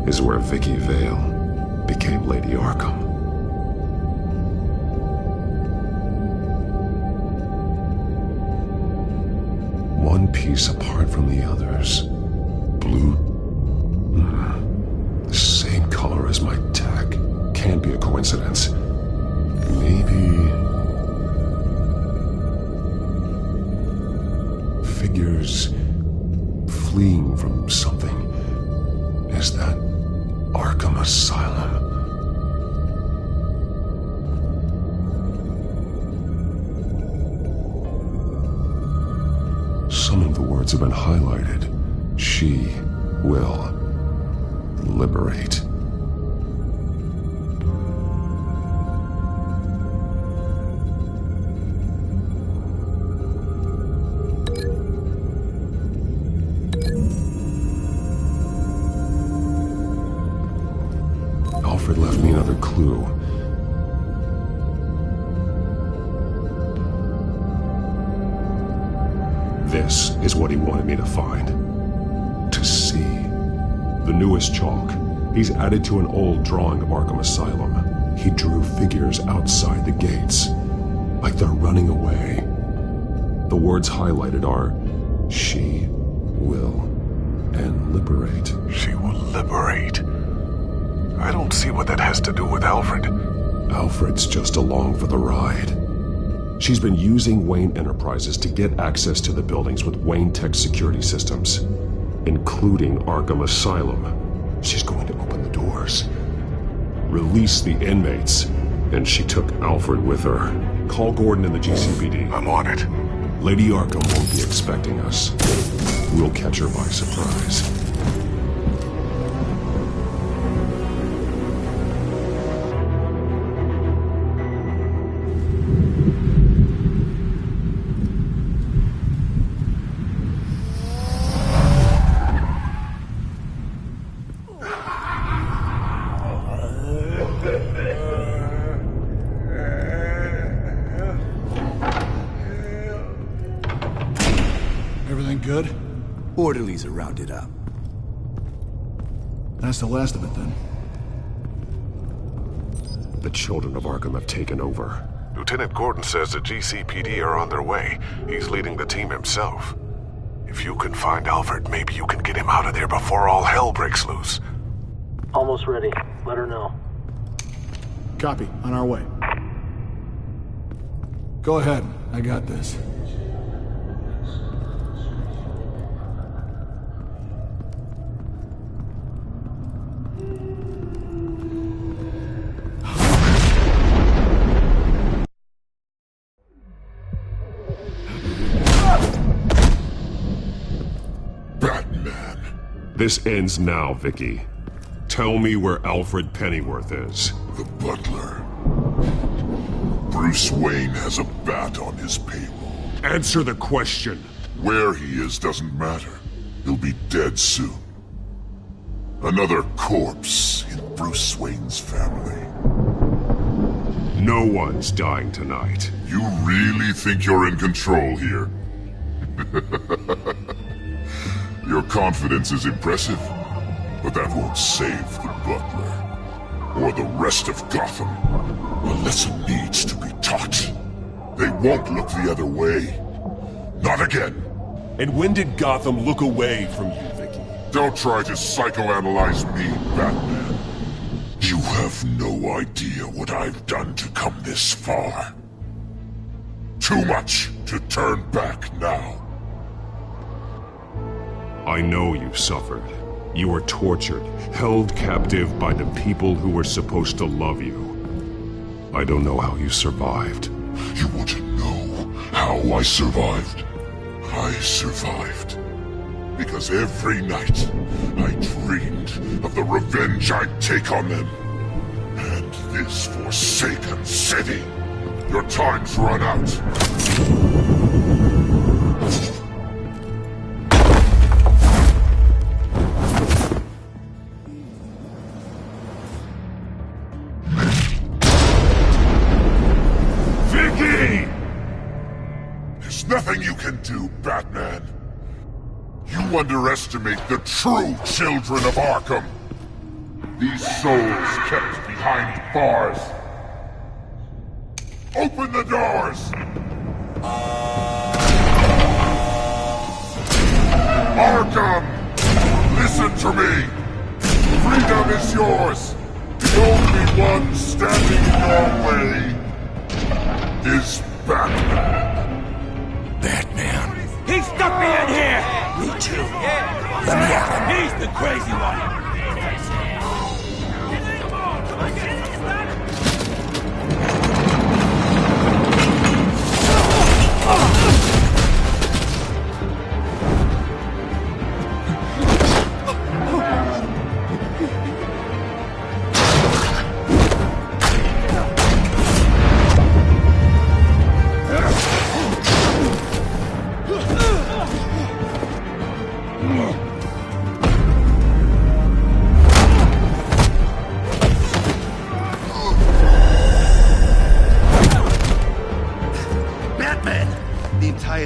is where Vicky Vale became Lady Arkham. One piece apart from the others. Blue. The same color as my tech. Can't be a coincidence. Maybe... figures fleeing from something. Is that Arkham Asylum? Some of the words have been highlighted. She will liberate. Alfred left me another clue. This is what he wanted me to find. To see. The newest chalk. He's added to an old drawing of Arkham Asylum. He drew figures outside the gates. Like they're running away. The words highlighted are, she will, and liberate. She will liberate. I don't see what that has to do with Alfred. Alfred's just along for the ride. She's been using Wayne Enterprises to get access to the buildings with Wayne Tech security systems, including Arkham Asylum. She's going to open the doors, release the inmates, and she took Alfred with her. Call Gordon in the GCPD. I'm on it. Lady Arkham won't be expecting us. We'll catch her by surprise. Everything good? Orderlies are rounded up. That's the last of it, then. The children of Arkham have taken over. Lieutenant Gordon says the GCPD are on their way. He's leading the team himself. If you can find Alfred, maybe you can get him out of there before all hell breaks loose. Almost ready. Let her know. Copy. On our way. Go ahead. I got this. This ends now, Vicky. Tell me where Alfred Pennyworth is. The butler. Bruce Wayne has a bat on his payroll. Answer the question. Where he is doesn't matter. He'll be dead soon. Another corpse in Bruce Wayne's family. No one's dying tonight. You really think you're in control here? Your confidence is impressive, but that won't save the butler, or the rest of Gotham. A lesson needs to be taught. They won't look the other way. Not again. And when did Gotham look away from you, Vicky? Don't try to psychoanalyze me, Batman. You have no idea what I've done to come this far. Too much to turn back now. I know you suffered. You were tortured, held captive by the people who were supposed to love you. I don't know how you survived. You want to know how I survived? I survived because every night I dreamed of the revenge I'd take on them. And this forsaken city. Your time's run out. Nothing you can do, Batman. You underestimate the true children of Arkham. These souls kept behind bars. Open the doors! Arkham! Listen to me! Freedom is yours! The only one standing in your way is Batman. Batman. He stuck me in here! Me too. Let me at him. He's the crazy one.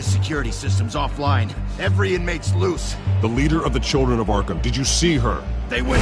Security system's offline. Every inmate's loose. The leader of the Children of Arkham, did you see her? They went...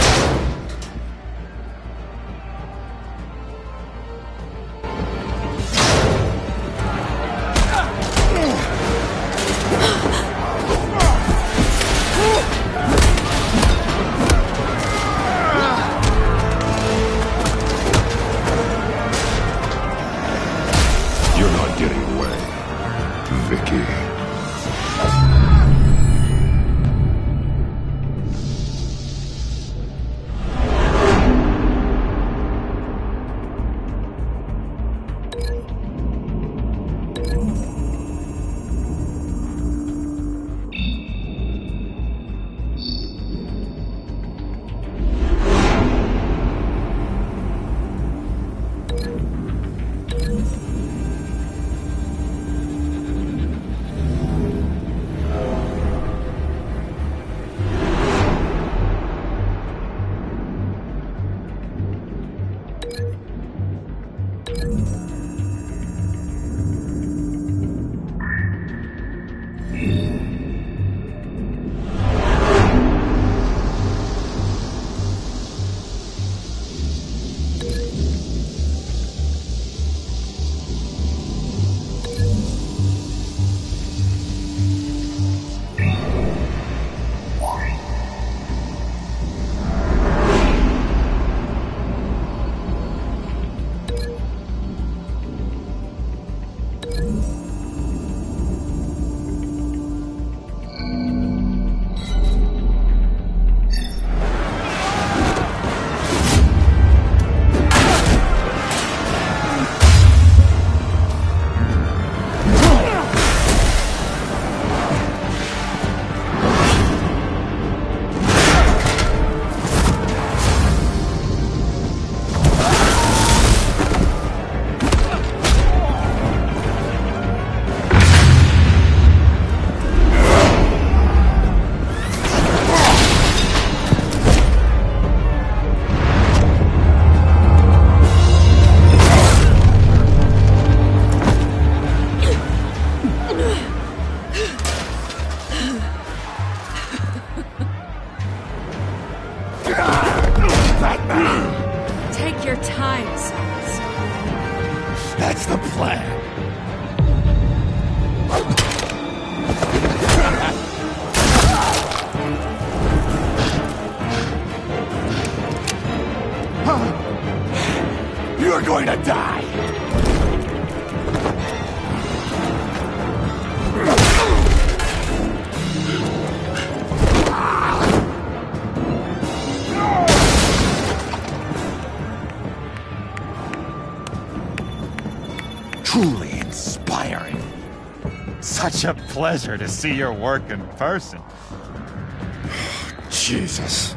your time, sons. That's the plan. You're going to die! Truly inspiring. Such a pleasure to see your work in person. Jesus.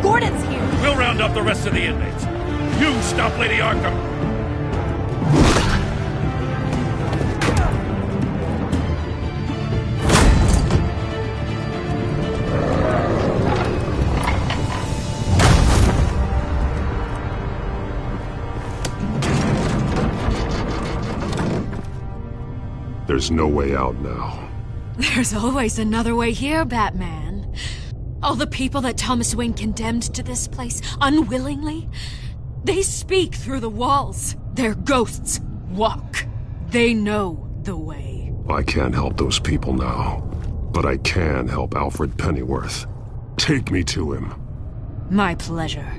Gordon's here! We'll round up the rest of the inmates. You stop Lady Arkham! There's no way out now. There's always another way here, Batman. All the people that Thomas Wayne condemned to this place unwillingly, they speak through the walls. Their ghosts walk. They know the way. I can't help those people now, but I can help Alfred Pennyworth. Take me to him. My pleasure.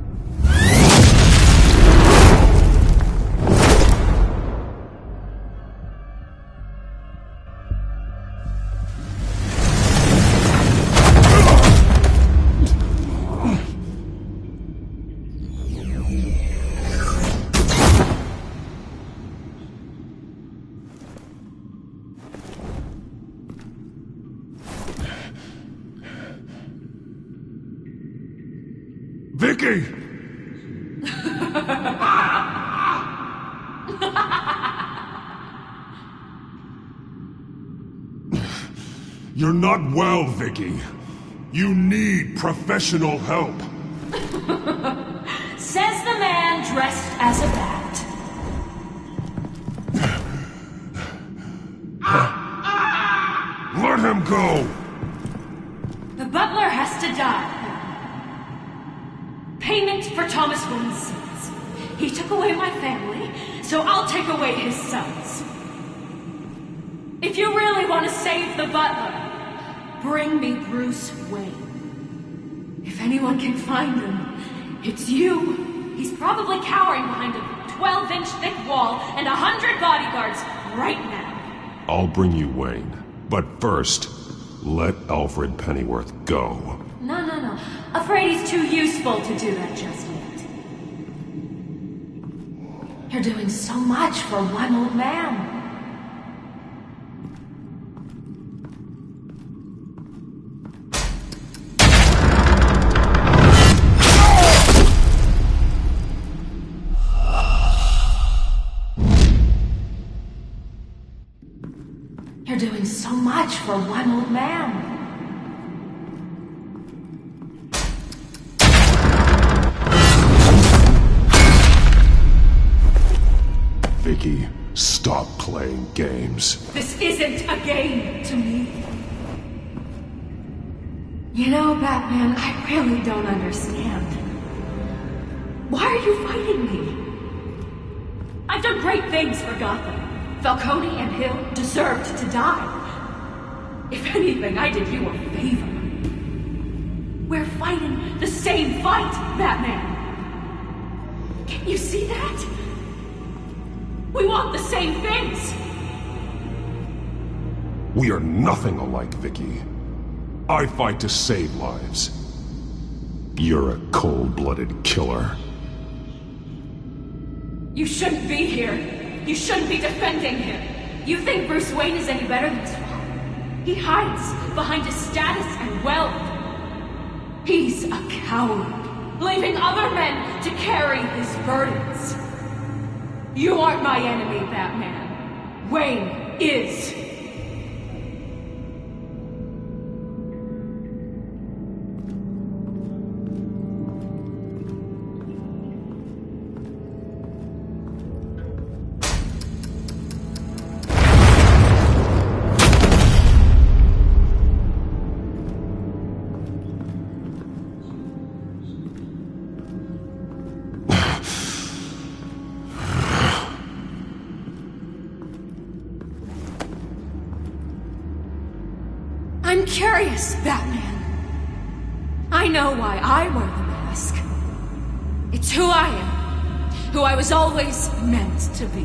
Vicky! You're not well, Vicky. You need professional help. Says the man dressed as a bat. Let him go! The butler has to die. Payment for Thomas Wayne's sins. He took away my family, so I'll take away his sons. If you really want to save the butler, bring me Bruce Wayne. If anyone can find him, it's you. He's probably cowering behind a 12-inch thick wall and 100 bodyguards right now. I'll bring you Wayne. But first, let Alfred Pennyworth go. No. Afraid he's too useful to do that just yet. You're doing so much for one old man. You're doing so much for one old man. Vicky, stop playing games. This isn't a game to me. You know, Batman, I really don't understand. Why are you fighting me? I've done great things for Gotham. Falcone and Hill deserved to die. If anything, I did you a favor. We're fighting the same fight, Batman. Can't you see that? We want the same things! We are nothing alike, Vicky. I fight to save lives. You're a cold-blooded killer. You shouldn't be here. You shouldn't be defending him. You think Bruce Wayne is any better than his father? He hides behind his status and wealth. He's a coward, leaving other men to carry his burdens. You aren't my enemy, Batman. Wayne is. curious, Batman. I know why I wear the mask. It's who I am. Who I was always meant to be.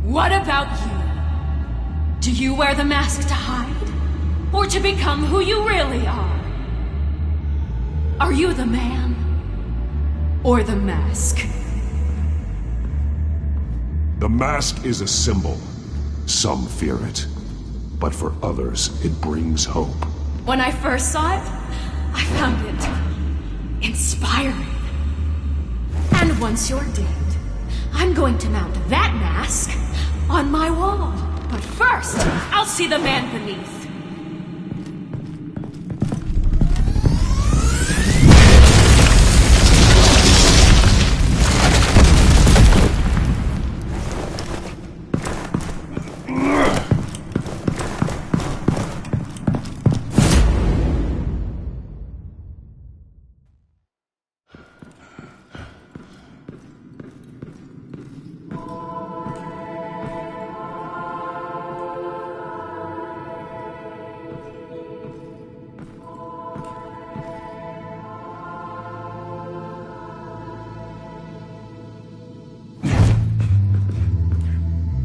What about you? Do you wear the mask to hide? Or to become who you really are? Are you the man? Or the mask? The mask is a symbol. Some fear it. But for others, it brings hope. When I first saw it, I found it inspiring. And once you're dead, I'm going to mount that mask on my wall. But first, I'll see the man beneath.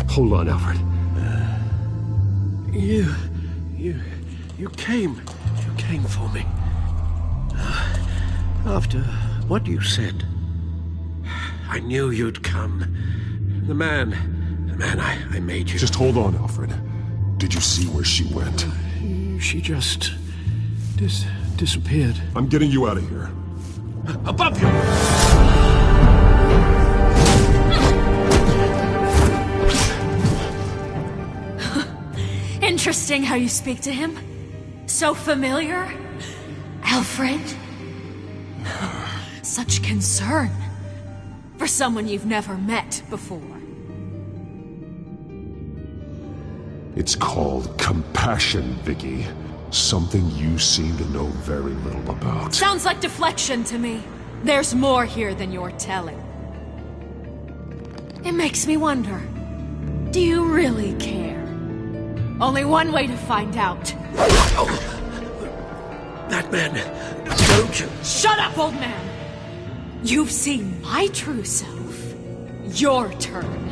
Hold on, Alfred. You came for me. After what you said, I knew you'd come. The man I made you. Just hold on, Alfred. Did you see where she went? She just disappeared. I'm getting you out of here. Above you! Interesting how you speak to him. So familiar. Alfred. Such concern. For someone you've never met before. It's called compassion, Vicky. Something you seem to know very little about. Sounds like deflection to me. There's more here than you're telling. It makes me wonder. Do you really care? Only one way to find out. Oh. Batman, don't you... Shut up, old man! You've seen my true self. Your turn.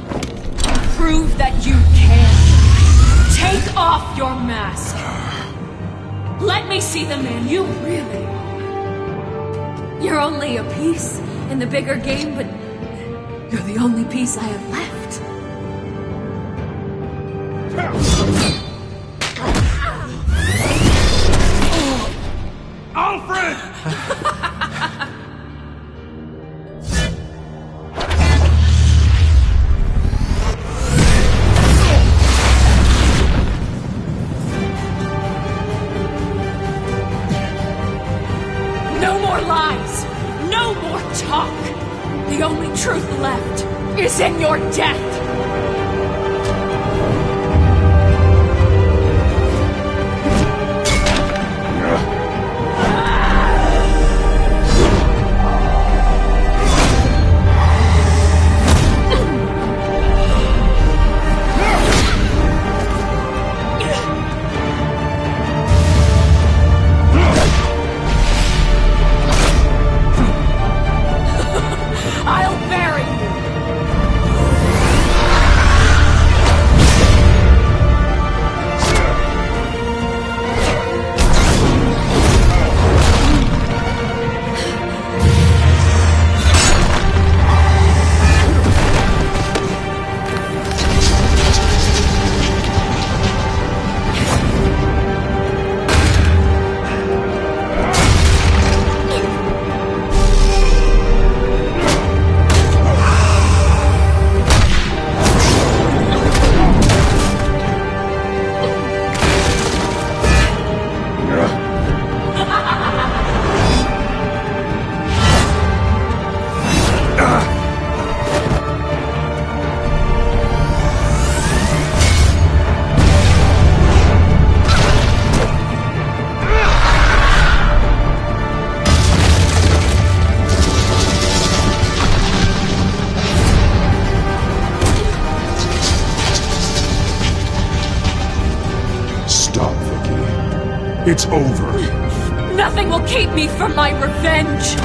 Prove that you can. Take off your mask. Let me see the man you really are. You're only a piece in the bigger game, but you're the only piece I have left. Alfred! No more lies! No more talk! The only truth left is in your death! I'll bury you! It's over. Nothing will keep me from my revenge!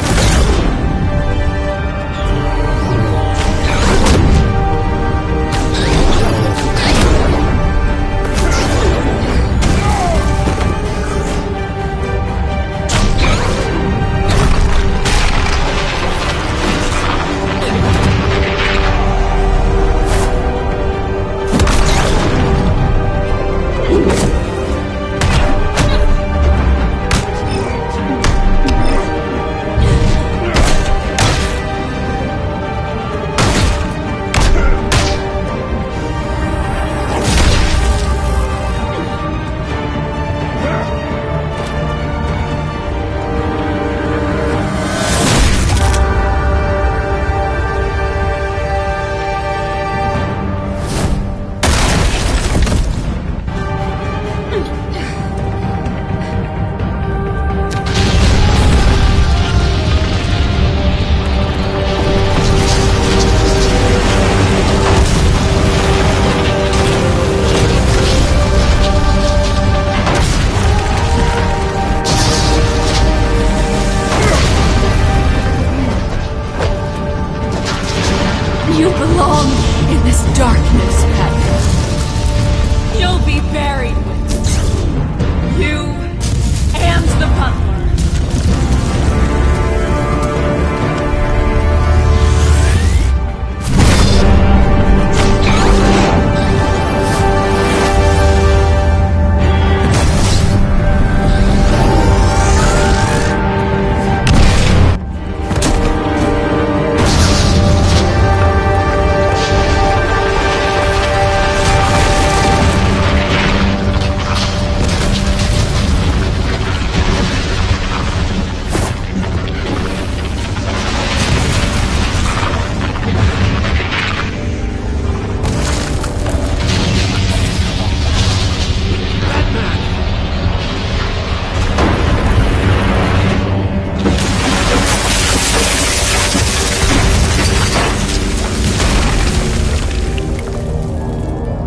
You belong in this darkness, Patrick. You'll be buried with it. You and the butler.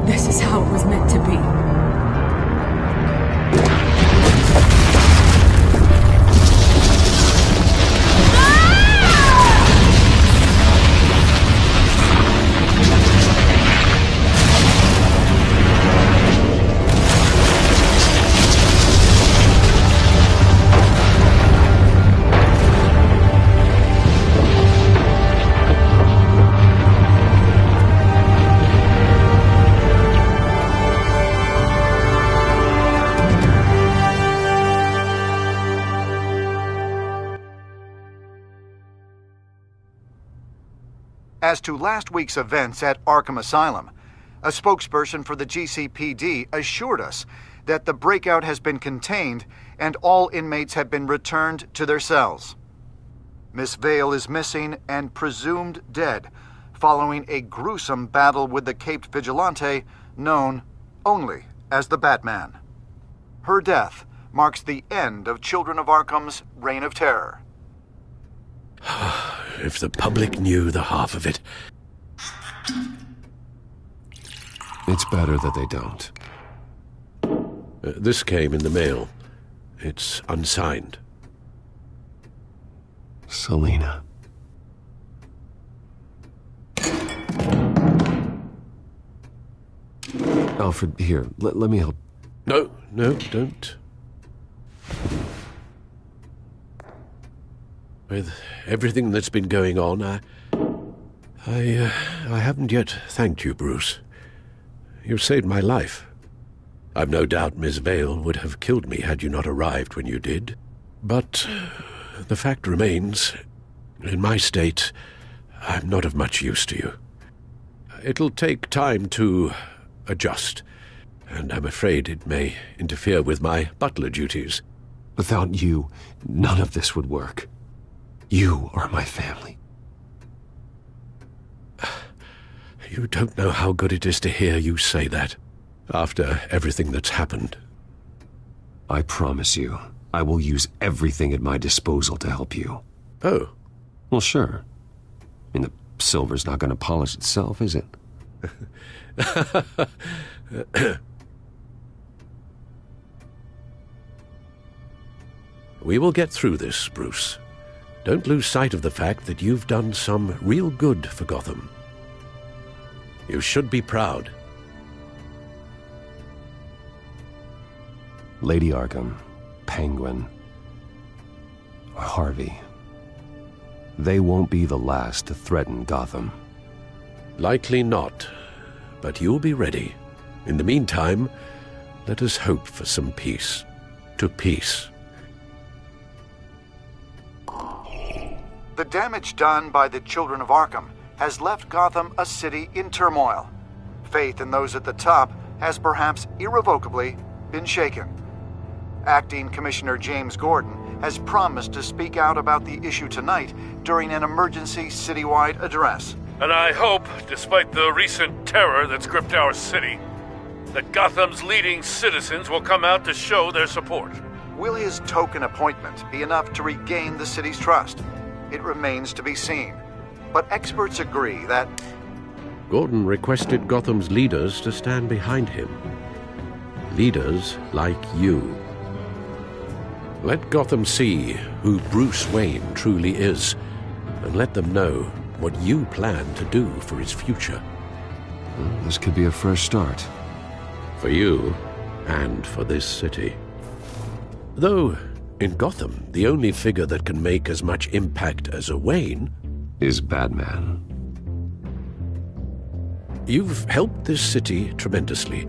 This is how it was meant to be. As to last week's events at Arkham Asylum, a spokesperson for the GCPD assured us that the breakout has been contained and all inmates have been returned to their cells. Miss Vale is missing and presumed dead following a gruesome battle with the caped vigilante known only as the Batman. Her death marks the end of Children of Arkham's reign of terror. If the public knew the half of it. It's better that they don't. This came in the mail. It's unsigned. Selina. Alfred, here, let me help. No, don't. With everything that's been going on, I haven't yet thanked you, Bruce. You've saved my life. I've no doubt Miss Vale would have killed me had you not arrived when you did. But the fact remains, in my state, I'm not of much use to you. It'll take time to adjust, and I'm afraid it may interfere with my butler duties. Without you, none of this would work. You are my family. You don't know how good it is to hear you say that, after everything that's happened. I promise you, I will use everything at my disposal to help you. Oh. Well, sure. I mean, the silver's not going to polish itself, is it? We will get through this, Bruce. Don't lose sight of the fact that you've done some real good for Gotham. You should be proud. Lady Arkham, Penguin, Harvey. They won't be the last to threaten Gotham. Likely not, but you'll be ready. In the meantime, let us hope for some peace. To peace. The damage done by the children of Arkham has left Gotham a city in turmoil. Faith in those at the top has perhaps irrevocably been shaken. Acting Commissioner James Gordon has promised to speak out about the issue tonight during an emergency citywide address. And I hope, despite the recent terror that's gripped our city, that Gotham's leading citizens will come out to show their support. Will his token appointment be enough to regain the city's trust? It remains to be seen. But experts agree that Gordon requested Gotham's leaders to stand behind him. Leaders like you. Let Gotham see who Bruce Wayne truly is, and let them know what you plan to do for his future. Well, this could be a fresh start. For you, and for this city. Though, in Gotham, the only figure that can make as much impact as a Wayne is Batman. You've helped this city tremendously,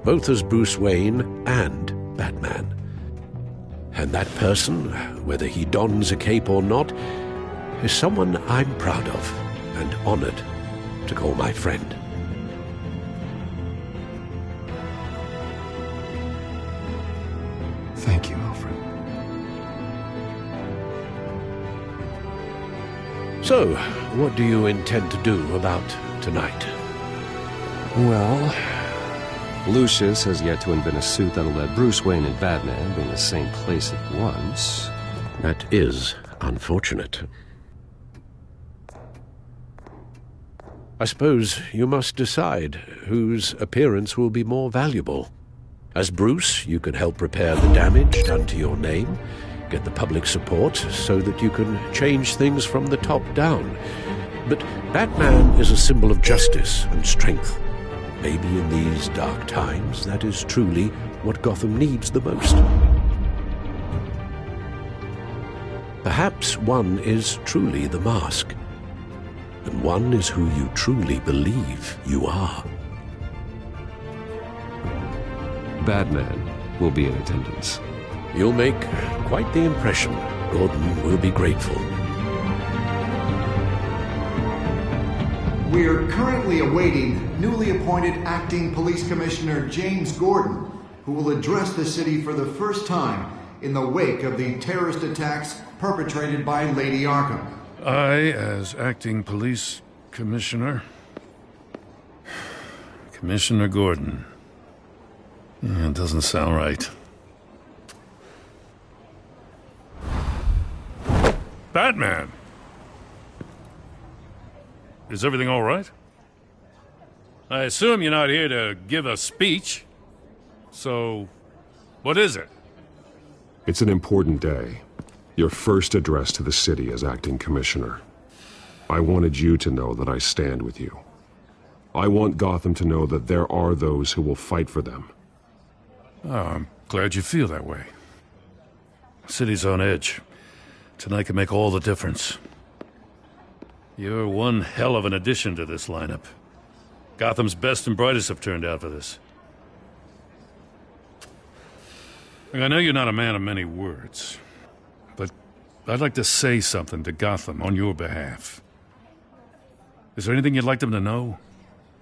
both as Bruce Wayne and Batman. And that person, whether he dons a cape or not, is someone I'm proud of and honored to call my friend. Thank you, Alfred. So, what do you intend to do about tonight? Well, Lucius has yet to invent a suit that'll let Bruce Wayne and Batman be in the same place at once. That is unfortunate. I suppose you must decide whose appearance will be more valuable. As Bruce, you can help repair the damage done to your name, get the public support so that you can change things from the top down. But Batman is a symbol of justice and strength. Maybe in these dark times, that is truly what Gotham needs the most. Perhaps one is truly the mask, and one is who you truly believe you are. Batman will be in attendance. You'll make quite the impression. Gordon will be grateful. we are currently awaiting newly appointed Acting Police Commissioner James Gordon, who will address the city for the first time in the wake of the terrorist attacks perpetrated by Lady Arkham. I, as Acting Police Commissioner... Commissioner Gordon. Yeah, it doesn't sound right. Batman! Is everything all right? I assume you're not here to give a speech. So, what is it? It's an important day. Your first address to the city as acting commissioner. I wanted you to know that I stand with you. I want Gotham to know that there are those who will fight for them. Oh, I'm glad you feel that way. The city's on edge. Tonight can make all the difference. You're one hell of an addition to this lineup. Gotham's best and brightest have turned out for this. Look, I know you're not a man of many words, but I'd like to say something to Gotham on your behalf. Is there anything you'd like them to know?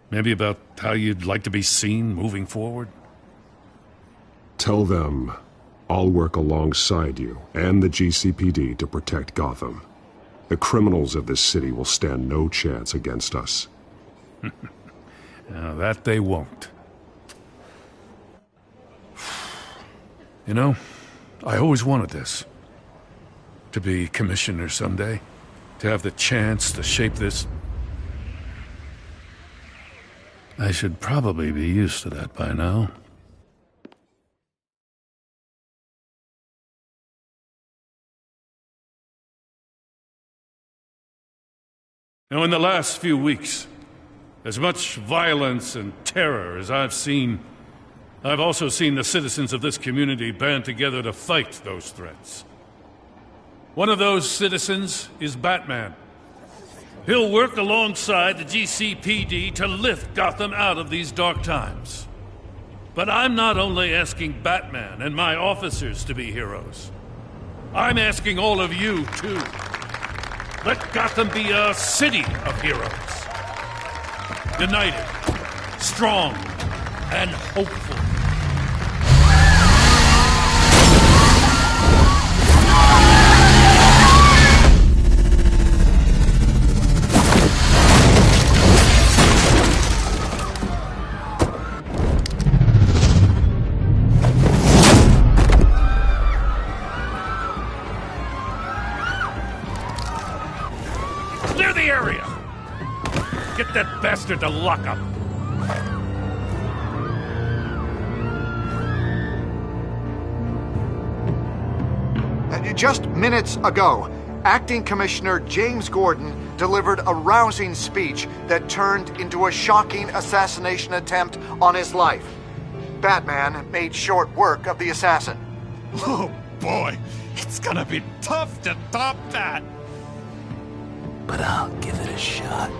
Maybe about how you'd like to be seen moving forward? Tell them I'll work alongside you and the GCPD to protect Gotham. The criminals of this city will stand no chance against us. Now, that they won't. You know, I always wanted this. To be commissioner someday. To have the chance to shape this. I should probably be used to that by now. Now, in the last few weeks, as much violence and terror as I've seen, I've also seen the citizens of this community band together to fight those threats. One of those citizens is Batman. He'll work alongside the GCPD to lift Gotham out of these dark times. But I'm not only asking Batman and my officers to be heroes. I'm asking all of you, too. Let Gotham be a city of heroes. United, strong, and hopeful. Clear the area! Get that bastard to lock up! Just minutes ago, Acting Commissioner James Gordon delivered a rousing speech that turned into a shocking assassination attempt on his life. Batman made short work of the assassin. Oh boy, it's gonna be tough to top that. But I'll give it a shot.